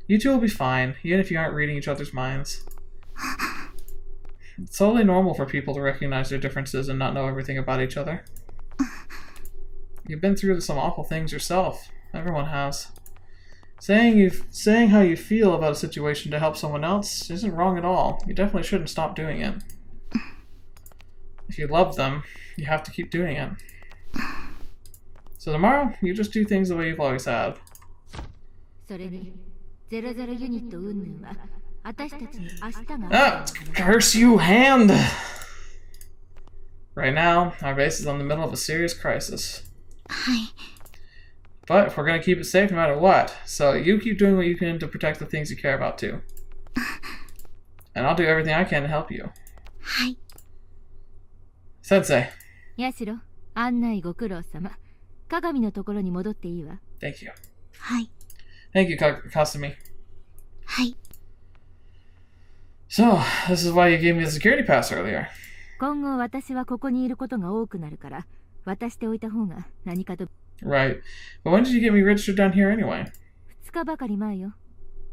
You two will be fine, even if you aren't reading each other's minds. It's totally normal for people to recognize their differences and not know everything about each other. You've been through some awful things yourself. Everyone has. Saying how you feel about a situation to help someone else isn't wrong at all. You definitely shouldn't stop doing it. If you love them, you have to keep doing it. So tomorrow, you just do things the way you've always had. それに00ユニット云々は私たちに明日が Ah! Curse you, hand! Right now, our base is on the middle of a serious crisis. はい。 But we're gonna keep it safe no matter what. So you keep doing what you can to protect the things you care about too. And I'll do everything I can to help you. はい。 Sensei. ヤシロ、案内ご苦労様。鏡のところに戻っていいわ。Thank you. はい。 Thank you, Kasumi. はい。 So, this is why you gave me the security pass earlier. 今後私はここにいることが多くなるから、渡しておいた方が何かと。Right. But when did you get me registered down here anyway? 2日ばかり前よ。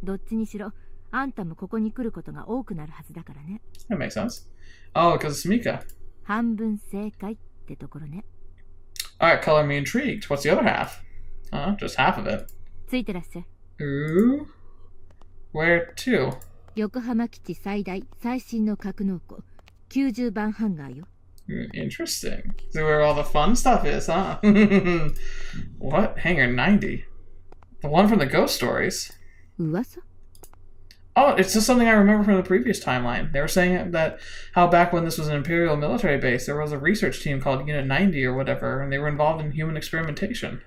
どっちにしろ、あんたもここに来ることが多くなるはずだからね。That makes sense. Oh, because of Sumika. 半分正解ってところね。Alright, color me intrigued. What's the other half? Just half of it. ついてらっしゃい。Ooh. Where to? 横浜基地最新の格納庫、90番ハンガーよ。Interesting. So where all the fun stuff is, huh? What? Hangar 90? The one from the ghost stories? 噂? Oh, it's just something I remember from the previous timeline. They were saying that how back when this was an Imperial military base, there was a research team called Unit 90 or whatever, and they were involved in human experimentation.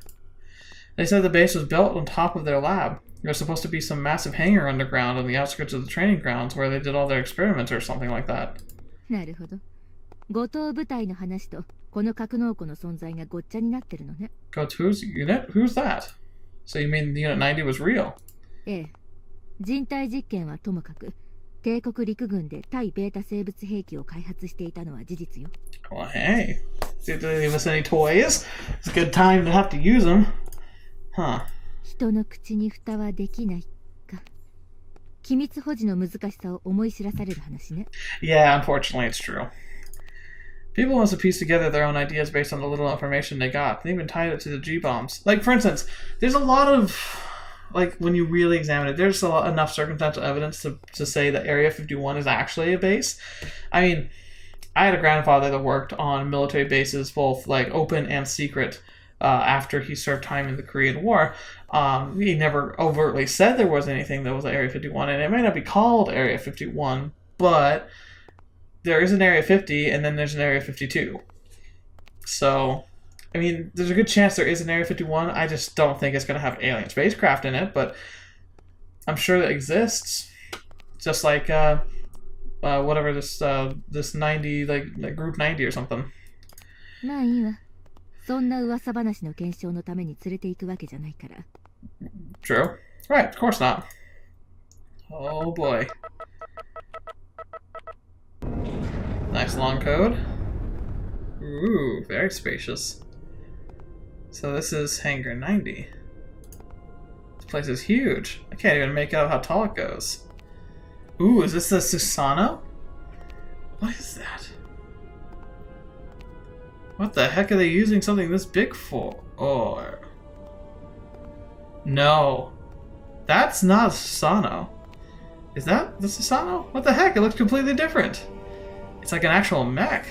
They said the base was built on top of their lab. There was supposed to be some massive hangar underground on the outskirts of the training grounds where they did all their experiments or something like that. なるほど。五島部隊の話とこの格納庫の存在がごっちゃになってるのね。Whose unit? Who's that? So you mean the Unit 90 was real? ええ。人体実験はともかく、帝国陸軍で対ベータ生物兵器を開発していたのは事実よ。Well, hey. Did they give us any toys? It's a good time to have to use them. Huh. 人の口に蓋はできないか。機密保持の難しさを思い知らされる話ね。Yeah, unfortunately it's true. People must have pieced together their own ideas based on the little information they got. They even tied it to the G-bombs. Like, for instance, there's a lot of, like, when you really examine it, there's enough circumstantial evidence to say that Area 51 is actually a base. I mean, I had a grandfather that worked on military bases, both, like, open and secret, after he served time in the Korean War. He never overtly said there was anything that was Area 51, and it may not be called Area 51, but there is an Area 50, and then there's an Area 52. So, I mean, there's a good chance there is an Area 51. I just don't think it's going to have alien spacecraft in it, but I'm sure that exists. Just like, whatever this 90, like Group 90 or something. まあいいわ。そんな噂話の検証のために連れて行くわけじゃないから。True. Right, of course not. Oh boy. Nice long code. Ooh, very spacious. So this is Hangar 90. This place is huge. I can't even make out how tall it goes. Ooh, is this the Susano? What is that? What the heck are they using something this big for? Or... No. That's not Susano. Is that the Susano? What the heck? It looks completely different. It's like an actual mech.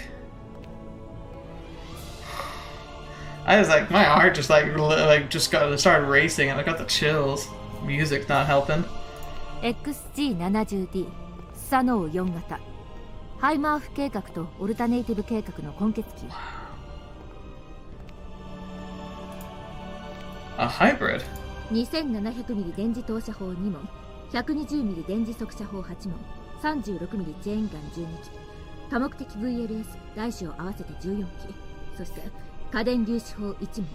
I was like, my heart just started racing and I got the chills. Music's not helping. XG70D スサノオ4型ハイマーフ計画とオルタネイティブ計画の根結機。A hybrid? 2700mm 電磁投射砲2門、120mm 電磁速射砲8門、36mm チェーンガン12機、多目的 VLS 大小合わせて14機、そして家電粒子砲1門。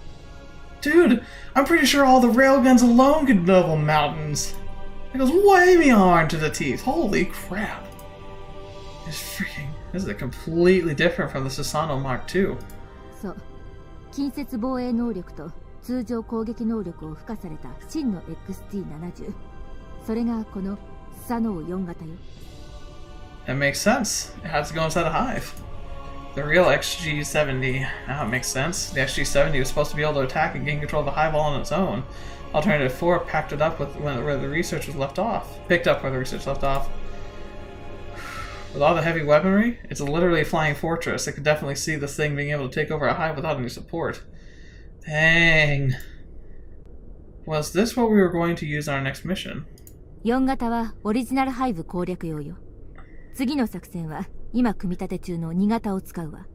Dude, I'm pretty sure all the railguns alone could level mountains. It goes way beyond to the teeth. Holy crap. This is completely different from the Susano Mark II. そう。近接防衛能力と通常攻撃能力を付加された真の XT70。それがこのスサノオ4型よ。That makes sense. It has to go inside a hive. The real XG70. Now it makes sense. The XG70 was supposed to be able to attack and gain control of the hive all on its own. Alternative 4 packed it up with where the research was left off. Picked up where the research left off. With all the heavy weaponry, it's literally a flying fortress. I could definitely see this thing being able to take over a hive without any support. Dang. Was this what we were going to use on our next mission? 4型はオリジナルハイブ攻略用よ。次の作戦は今組み立て中の2型を使うわ。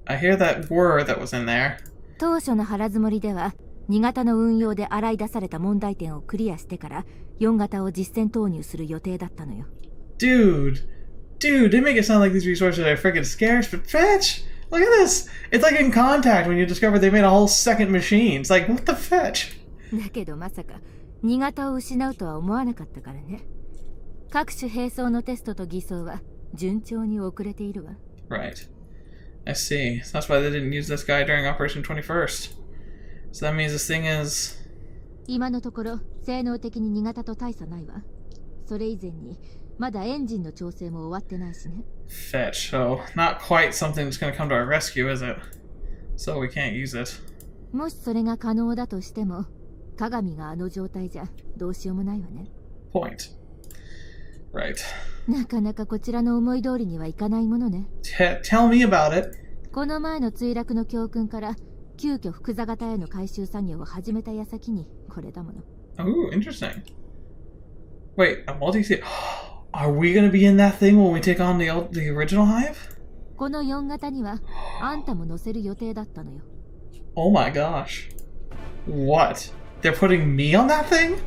I hear that word that was in there. 当初の腹積もりでは2型の運用で洗い出された問題点をクリアしてから4型を実戦投入する予定だったのよ。Dude, they make it sound like these resources are freaking scarce, but fetch! Look at this! It's like in Contact when you discover they made a whole second machine. It's like, what the fetch? だけどまさか2型を失うとは思わなかったからね。各種兵装のテストと偽装は順調に遅れているわ。Right. I see. So that's why they didn't use this guy during Operation 21st. So that means this thing is... 今のところ性能的に2型と大差ないわ。それ以前にまだエンジンの調整も終わってないしね。Fetch. So, not quite something that's going to come to our rescue, is it? So we can't use it. もしそれが可能だとしても、鏡があの状態じゃどうしようもないわね。Point. Right. なかなかこちらの思い通りにはいかないものね。Tell me about it. この前の墜落の教訓から急遽複座型への回収作業を始めた矢先にこれだもの。Ooh, interesting. Wait, a multi-seat. Are we going to be in that thing when we take on the original hive? この4型にはあんたも乗せる予定だったのよ。Oh my gosh. What? They're putting me on that thing?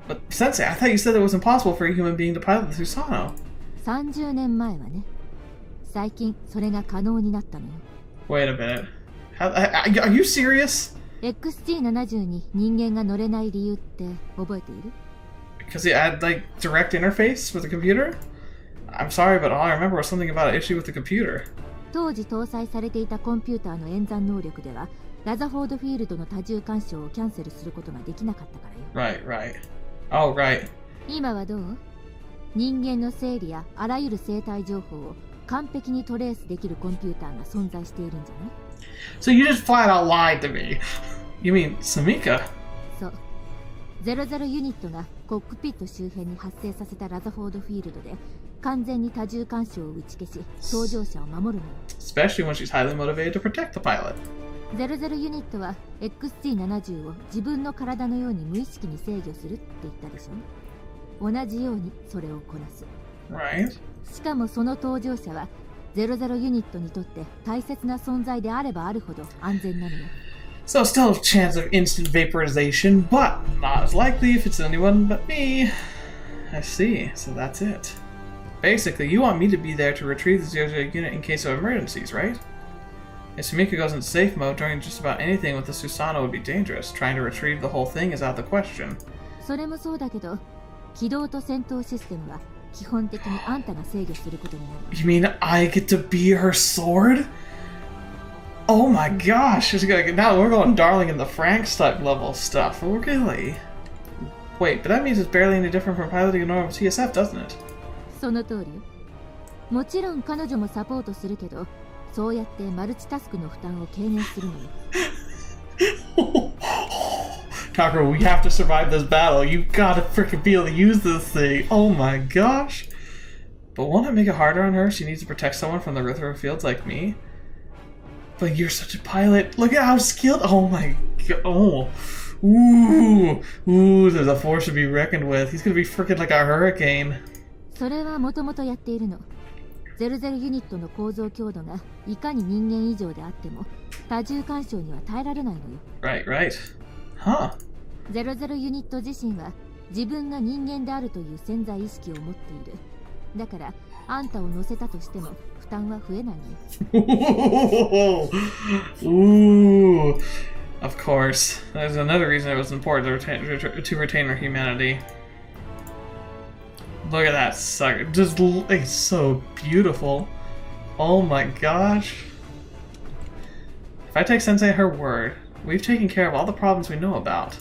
But Sensei, I thought you said it was impossible for a human being to pilot the Susano. 30年前はね。最近それが可能になったのよ。Wait a minute. Are you serious? XG70 に人間が乗れない理由って覚えている？ Because it had, like, direct interface with the computer? I'm sorry, but all I remember was something about an issue with the computer. 当時搭載されていたコンピューターの演算能力では、ラザフォードフィールドの多重干渉をキャンセルすることができなかったからよ。Right. Oh, right. 今はどう？人間の生理やあらゆる生態情報を完璧にトレースできるコンピューターが存在しているんじゃない？ So you just flat out lied to me. You mean Sumika? そう。00ユニットがコックピット周辺に発生させたラザフォードフィールドで完全に多重干渉を打ち消し、搭乗者を守るのよ。Especially when she's highly motivated to protect the pilot. 00ユニットは XG70 を自分の体のように無意識に制御するって言ったでしょ。同じようにそれをこなす。Right. しかもその搭乗者は00ユニットにとって大切な存在であればあるほど安全なのよ。So still a chance of instant vaporization, but not as likely if it's anyone but me. I see. So that's it. Basically, you want me to be there to retrieve the 00 unit in case of emergencies, right? If Sumika goes into safe mode during just about anything with the Susano would be dangerous. Trying to retrieve the whole thing is out of the question. それもそうだけど、起動と戦闘システムは基本的にあんたが制御することになる。You mean I get to be her sword? Oh my gosh! Now we're going Darling in the Franxx type level stuff. Really? Wait, but that means it's barely any different from piloting a normal TSF, doesn't it? その通りよ。もちろん彼女もサポートするけど、そうやってマルチタスクの負担を軽減するのよ。Takeru, we have to survive this battle. You gotta freaking be able to use this thing. Oh my gosh. But won't it make it harder on her? She needs to protect someone from the Rithra fields like me. But you're such a pilot. Look at how skilled. Oh my god. Oh. Ooh, there's a force to be reckoned with. He's gonna be freaking like a hurricane. それはもともとやっているの。00ユニットの構造強度がいかに人間以上であっても多重干渉には耐えられないのよ。Right. Huh. 00ユニット自身は自分が人間であるという潜在意識を持っている。だからあんたを乗せたとしても負担は増えないのよ。Ooh. Of course. There's another reason it was important to retain her humanity. Look at that sucker. It's so beautiful. Oh my gosh. If I take Sensei her word, we've taken care of all the problems we know about.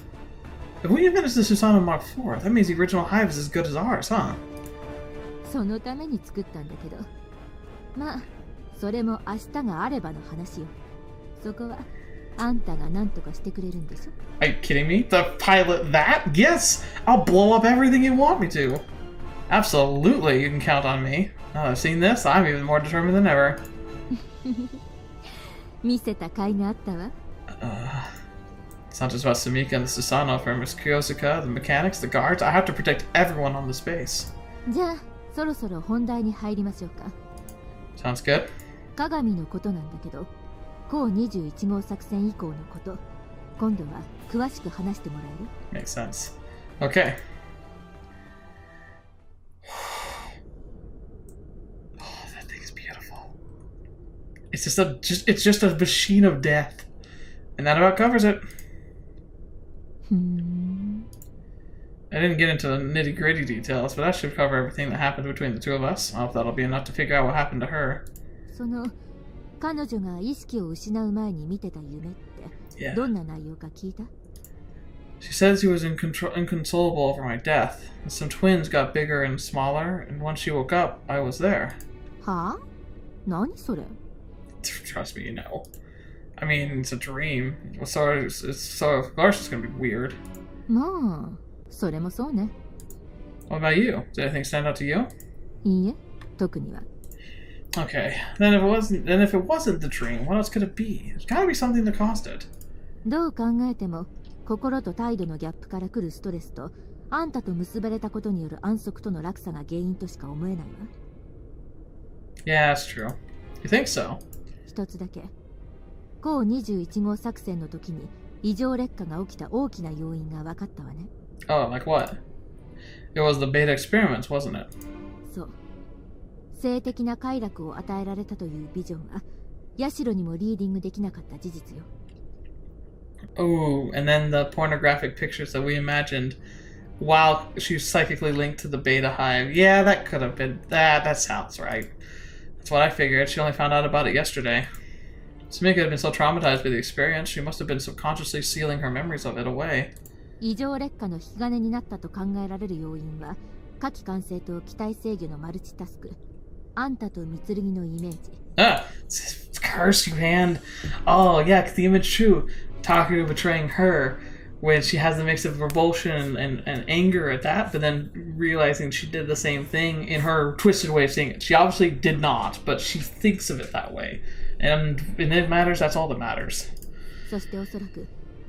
If we invented the Susano Mark IV, that means the original hive is as good as ours, huh? そのために作ったんだけど。まあ、それも明日があればの話よ。そこはあんたが何とかしてくれるんでしょ。Are you kidding me? To pilot that? Yes! I'll blow up everything you want me to. Absolutely, you can count on me. Now that I've seen this, I'm even more determined than ever. 見せた甲斐があったわ。It's not just about Sumika and the Susano, from Kyosaka, the mechanics, the guards. I have to protect everyone on the space. じゃあ、そろそろ本題に入りましょうか。Sounds good. 鏡のことなんだけど、高21号作戦以降のこと、今度は詳しく話してもらえる？ Makes sense. Okay. Oh, that thing is beautiful. It's just a machine of death. And that about covers it. I didn't get into the nitty-gritty details, but that should cover everything that happened between the two of us. I hope that'll be enough to figure out what happened to her. その彼女が意識を失う前に見てた夢って Yeah. どんな内容か聞いた？ She says he was inconsolable over my death. And some twins got bigger and smaller, and when she woke up, I was there. はあ？何それ？ Trust me, you know. I mean, it's a dream. So of course it's gonna be weird. まあ、それもそうね。 What about you? Did anything stand out to you? いいえ、特には。 Okay. Then if it wasn't the dream, what else could it be? There's gotta be something that caused it. どう考えても、心と態度のギャップから来るストレスと、あんたと結ばれたことによる安息との落差が原因としか思えないわ。 Yeah, that's true. You think so? 一つだけ。高21号作戦の時に異常劣化が起きた大きな要因が分かったわね。Oh, like what? It was the beta experiments, wasn't it? そう。性的な快楽を与えられたというビジョンは、ヤシロにもリーディングできなかった事実よ。Oh, and then the pornographic pictures that we imagined while she was psychically linked to the beta hive. Yeah, that could have been that. That sounds right. That's what I figured. She only found out about it yesterday. Sumika had been so traumatized by the experience, she must have been subconsciously sealing her memories of it away. 異常劣化の引き金になったと考えられる要因は、火器管制と機体制御のマルチタスク。あんたと三剣のイメージ。Ah, curse you hand. Oh yeah, the image too. Takeru betraying her when she has the mix of revulsion and anger at that, but then realizing she did the same thing in her twisted way of seeing it. She obviously did not, but she thinks of it that way. And when it matters, that's all that matters. そしておそらく、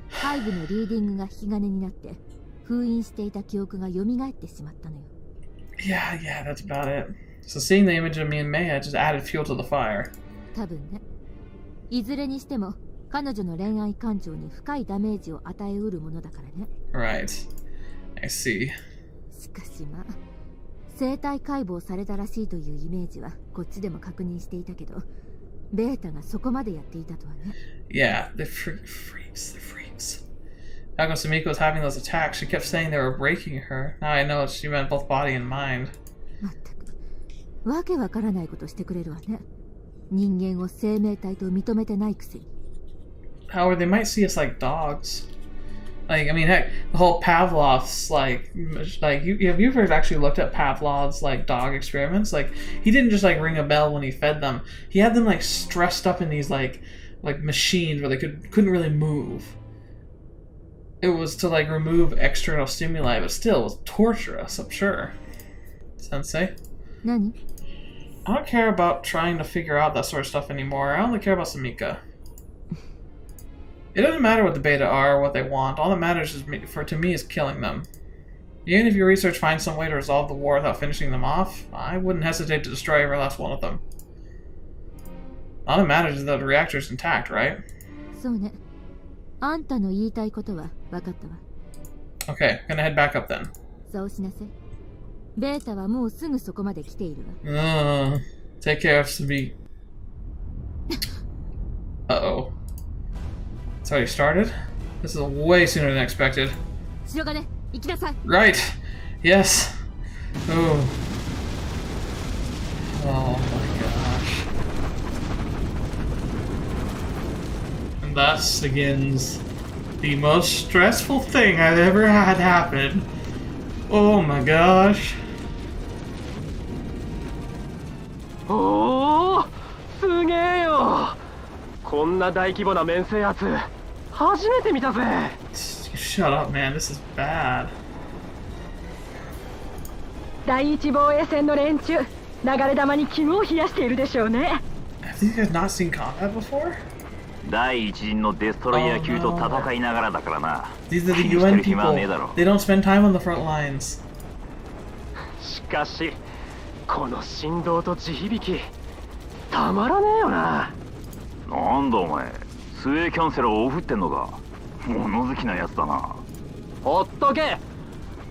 背部のリーディングが引き金になって、封印していた記憶が蘇ってしまったのよ。Yeah, that's about it. So seeing the image of me and Maya just added fuel to the fire. 多分ね。いずれにしても、彼女の恋愛感情に深いダメージを与えうるものだからね。Right. I see. しかしまあ、生体解剖されたらしいというイメージはこっちでも確認していたけど、ベータがそこまでやっていたとはね。Yeah, the freaks. Back when Sumika was having those attacks, she kept saying they were breaking her. Now I know she meant both body and mind. まったく、わけわからないことしてくれるわね。人間を生命体と認めてないくせに。However, they might see us like dogs. Like, I mean, heck, the whole Pavlov's, like have you ever actually looked at Pavlov's, like, dog experiments? Like, he didn't just, like, ring a bell when he fed them. He had them, like, stressed up in these, like machines where they couldn't really move. It was to, like, remove external stimuli, but still, it was torturous, I'm sure. Sensei? 何? I don't care about trying to figure out that sort of stuff anymore. I only care about Sumika. It doesn't matter what the beta are or what they want. All that matters to me is killing them. Even if your research finds some way to resolve the war without finishing them off, I wouldn't hesitate to destroy every last one of them. All that matters is that the reactor is intact, right? そうね。あんたの言いたいことは分かったわ。Okay, gonna head back up then. そうしなさい。ベータはもうすぐそこまで来ているわ。Take care of Sumika. Uh-oh. It's already started? This is way sooner than expected. 白金、行きなさい。 Right! Yes! Oh. Oh my gosh. And thus begins the most stressful thing I've ever had happen. Oh my gosh. おお、すげえよ。こんな大規模な面制圧、初めて見たぜ。Shut up, man. This is bad. 第一防衛線の連中、流れ弾に肝を冷やしているでしょうね。Have these guys not seen combat before? 第一陣のデストロイヤー級と戦いながらだからな。These are the UN people. They don't spend time on the front lines. しかし、この振動と地響き、たまらねえよな。なんだお前、スウェーキャンセラーをオフってんのか。物好きなやつだな。ほっとけ。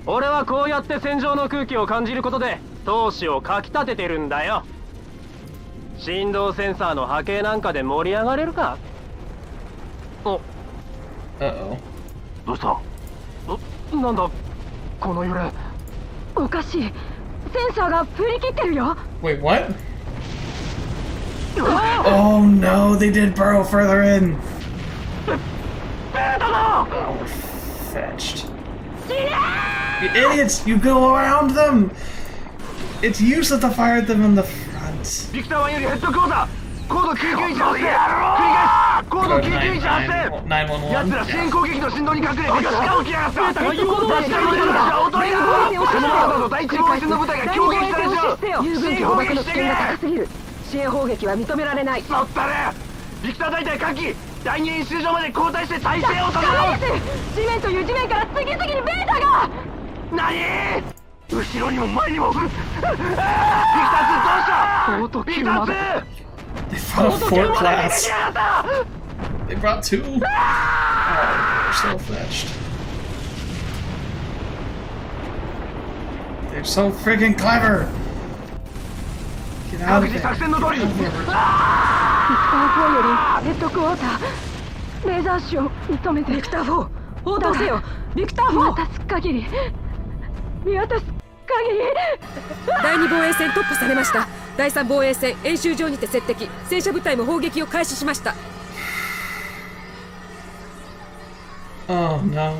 俺はこうやって戦場の空気を感じることで闘志をかきたててるんだよ。振動センサーの波形なんかで盛り上がれるか。お。どうした？なんだこの揺れ。おかしい。センサーが振り切ってるよ。Wait, what? Oh no, they did burrow further in. Oh, we're fetched. You idiots! You go around them! It's useless to fire at them in the front. ビクター1よりヘッドクォーター高度救急位置発生繰り返す高度救急位置発生奴ら支援攻撃の振動に隠れて地下起きやがった地下に踊りだこのままだと第一防衛戦の部隊が攻撃されちゃう有軍機捕獲の危険が高すぎる支援砲撃は認められない乗ったねビクター大隊各機第二演習場まで交代して体勢を整え地面という地面から次々にベータが何後ろにも前にもビクター2どうしたビクター 2! They brought a Fort class. They brought 2? Oh, they're so fetched. They're so freaking clever! Get out of there. Get out of there. ビクター4よりヘッドクォーターレーザーショー認めてビクター4応答せよビクター4見渡す限り見渡す限り第2防衛線突破されました第3防衛線演習場にて接敵戦車部隊も砲撃を開始しました Oh no.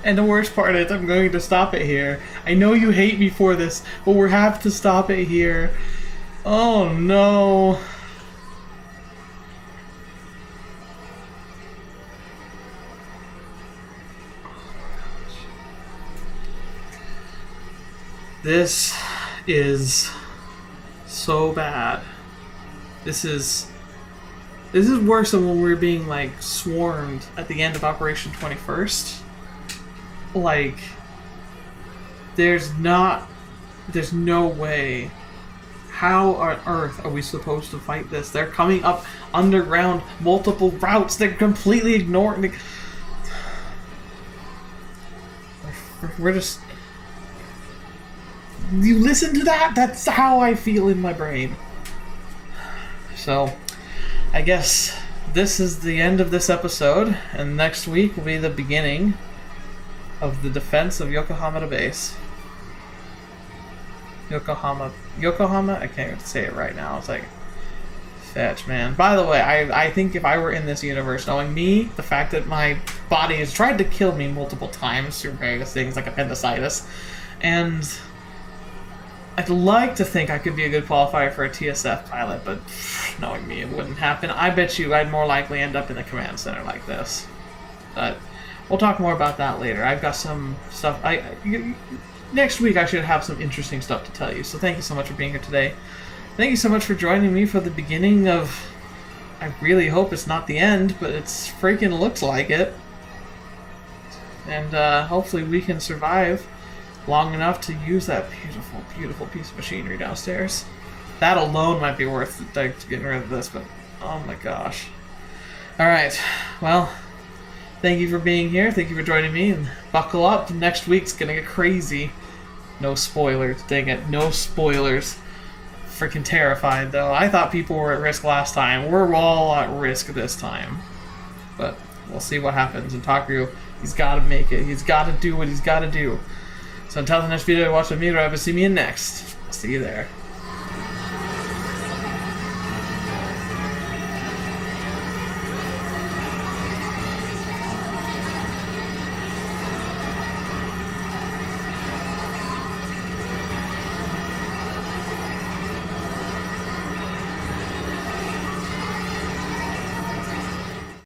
And the worst part is I'm going to stop it here. I know you hate me for this, but we have to stop it here. Oh no. This is so bad. This is worse than when we were being like swarmed at the end of Operation 21st. Like there's no way. How on earth are we supposed to fight this? They're coming up underground, multiple routes. They're completely ignoring. We're just. You listen to that? That's how I feel in my brain. So, I guess this is the end of this episode, and next week will be the beginning of the defense of Yokohama base. Yokohama? I can't even say it right now. It's like, fetch, man. By the way, I think if I were in this universe, knowing me, the fact that my body has tried to kill me multiple times through various things like appendicitis, and I'd like to think I could be a good qualifier for a TSF pilot, but knowing me, it wouldn't happen. I bet you I'd more likely end up in the command center like this. But we'll talk more about that later. I've got some stuff. Next week I should have some interesting stuff to tell you. So thank you so much for being here today. Thank you so much for joining me for the beginning of. I really hope it's not the end, but it's freaking looks like it. And hopefully we can survive long enough to use that beautiful, beautiful piece of machinery downstairs. That alone might be worth getting rid of this, but oh my gosh. Alright, well, thank you for being here, thank you for joining me, and buckle up, next week's gonna get crazy. No spoilers, dang it, no spoilers. Freaking terrified though. I thought people were at risk last time, we're all at risk this time. But we'll see what happens, and Takeru, he's gotta make it, he's gotta do what he's gotta do. So until the next video, watch with me, or ever see me in next. I'll see you there.